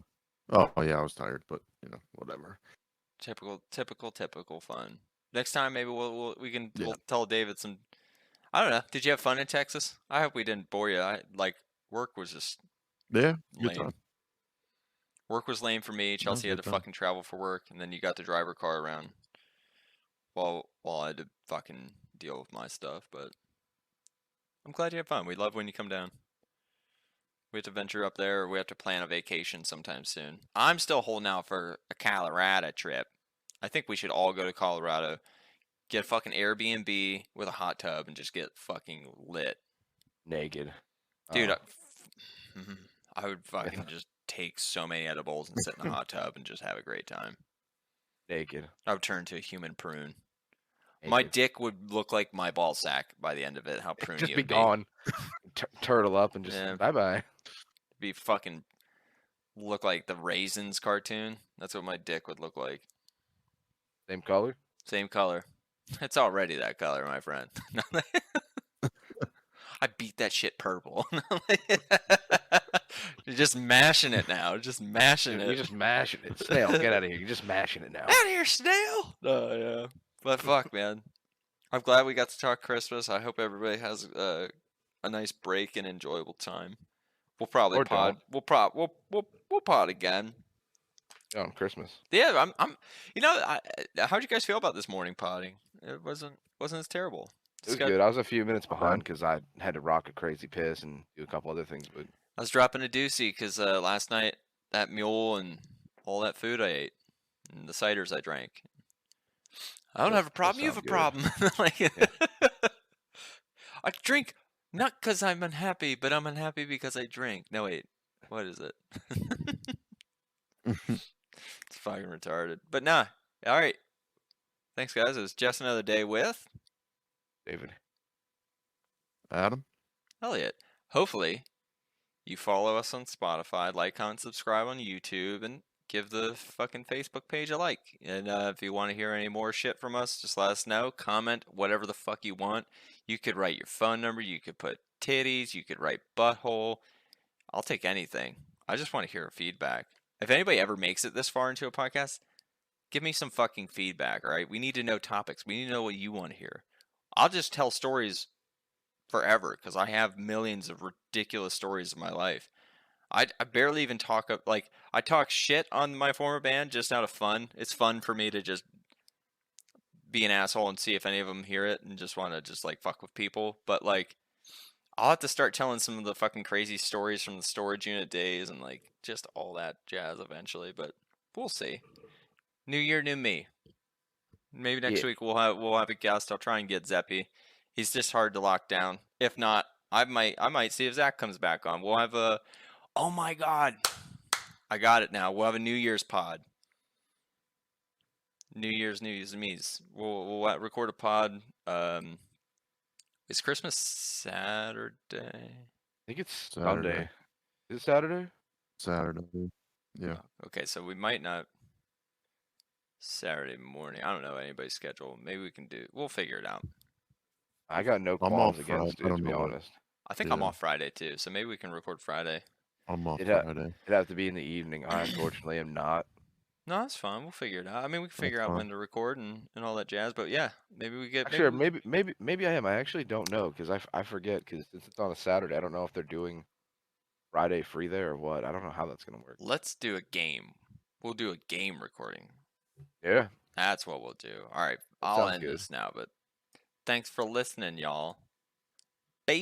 Speaker 3: Oh yeah, I was tired, but whatever.
Speaker 4: Typical fun. Next time, maybe
Speaker 3: Yeah.
Speaker 4: we'll tell David some. I don't know. Did you have fun in Texas? I hope we didn't bore you. Work was just
Speaker 3: Yeah. Good
Speaker 4: lame.
Speaker 3: time.
Speaker 4: Work was lame for me.
Speaker 3: No,
Speaker 4: Chelsea had to
Speaker 3: good time.
Speaker 4: fucking travel for work, and then you got to drive her car around while I had to fucking deal with my stuff. But I'm glad you had fun. We love when you come down. We have to venture up there, or we have to plan a vacation sometime soon. I'm still holding out for a Colorado trip. I think we should all go to Colorado, get a fucking Airbnb with a hot tub, and just get fucking lit.
Speaker 2: Naked.
Speaker 4: Dude,
Speaker 2: Oh,
Speaker 4: I would fucking just take so many edibles and sit in a hot tub and just have a great time.
Speaker 2: naked.
Speaker 4: I would turn to a human prune. My
Speaker 2: Naked.
Speaker 4: dick would look like my ball sack by the end of it. How pruny
Speaker 2: Just
Speaker 4: it
Speaker 2: be
Speaker 4: would be.
Speaker 2: gone. Turtle up and just
Speaker 4: Yeah.
Speaker 2: bye bye.
Speaker 4: Be fucking look like the Raisins cartoon. That's what my dick would look like.
Speaker 2: Same color.
Speaker 4: Same color. It's already that color, my friend. I beat that shit purple. You're just mashing it now. Just mashing
Speaker 2: You're
Speaker 4: it.
Speaker 2: just mashing it. Snail, get out of here. You're just mashing it now.
Speaker 4: Out here, snail. Oh yeah. But fuck, man. I'm glad we got to talk Christmas. I hope everybody has a nice break and enjoyable time. We'll probably
Speaker 2: Or
Speaker 4: pod. We'll pod again.
Speaker 2: On Christmas.
Speaker 4: Yeah, I'm. How'd you guys feel about this morning podding? It wasn't as terrible.
Speaker 2: It was
Speaker 4: Scott-
Speaker 2: good. I was a few minutes
Speaker 3: Not
Speaker 2: behind
Speaker 3: bad.
Speaker 2: because I had to rock a crazy piss and do a couple other things, but
Speaker 4: I was dropping a doozy because last night that mule and all that food I ate and the ciders I drank. I don't
Speaker 2: Does-
Speaker 4: have a
Speaker 2: does
Speaker 4: problem. You have a
Speaker 2: sound good.
Speaker 4: problem. I drink not because I'm unhappy, but I'm unhappy because I drink. No wait, what is it? It's fucking retarded. But nah. All right. Thanks, guys. It was just another day with
Speaker 2: David.
Speaker 3: Adam.
Speaker 4: Elliott. Hopefully, you follow us on Spotify, like, comment, subscribe on YouTube, and give the fucking Facebook page a like. And if you want to hear any more shit from us, just let us know. Comment whatever the fuck you want. You could write your phone number. You could put titties. You could write butthole. I'll take anything. I just want to hear feedback. If anybody ever makes it this far into a podcast, give me some fucking feedback, all right? We need to know topics. We need to know what you want to hear. I'll just tell stories forever because I have millions of ridiculous stories of my life. I barely even talk I talk shit on my former band just out of fun. It's fun for me to just be an asshole and see if any of them hear it and just want to just like fuck with people. But like, I'll have to start telling some of the fucking crazy stories from the storage unit days and like just all that jazz eventually. But we'll see. New year, new me. Maybe next
Speaker 2: Yeah.
Speaker 4: week we'll have a guest. I'll try and get Zeppy. He's just hard to lock down. If not, I might see if Zach comes back on. We'll have a. Oh my God, I got it now. We'll have a New Year's pod. New Year's me's. We'll record a pod. Is Christmas Saturday?
Speaker 2: I think it's
Speaker 3: Saturday.
Speaker 2: Sunday. Is it Saturday?
Speaker 3: Saturday. Yeah.
Speaker 4: Okay, so we might not. Saturday morning. I don't know anybody's schedule. Maybe we can do. We'll figure it out.
Speaker 2: I got no
Speaker 3: I'm
Speaker 2: qualms
Speaker 3: off
Speaker 2: against
Speaker 3: Friday. I
Speaker 2: it, to
Speaker 3: don't
Speaker 2: be
Speaker 3: know what-
Speaker 2: honest.
Speaker 4: I think I'm
Speaker 3: Yeah.
Speaker 4: off Friday too, so maybe we can record Friday.
Speaker 3: I'm off
Speaker 2: It ha-
Speaker 3: Friday.
Speaker 2: It'd have to be in the evening. I unfortunately am not.
Speaker 4: No, that's fine. We'll figure it out. I mean, we can figure
Speaker 3: That's
Speaker 4: out
Speaker 3: fine.
Speaker 4: when to record and all that jazz. But yeah, maybe we get.
Speaker 2: Sure,
Speaker 4: we-
Speaker 2: maybe I am. I actually don't know because I forget because since it's on a Saturday, I don't know if they're doing Friday free there or what. I don't know how that's gonna work.
Speaker 4: Let's do a game. We'll do a game recording.
Speaker 2: Yeah,
Speaker 4: That's what we'll do. All right,
Speaker 2: That
Speaker 4: I'll
Speaker 2: sounds
Speaker 4: end
Speaker 2: good.
Speaker 4: this now. But thanks for listening, y'all. Bye.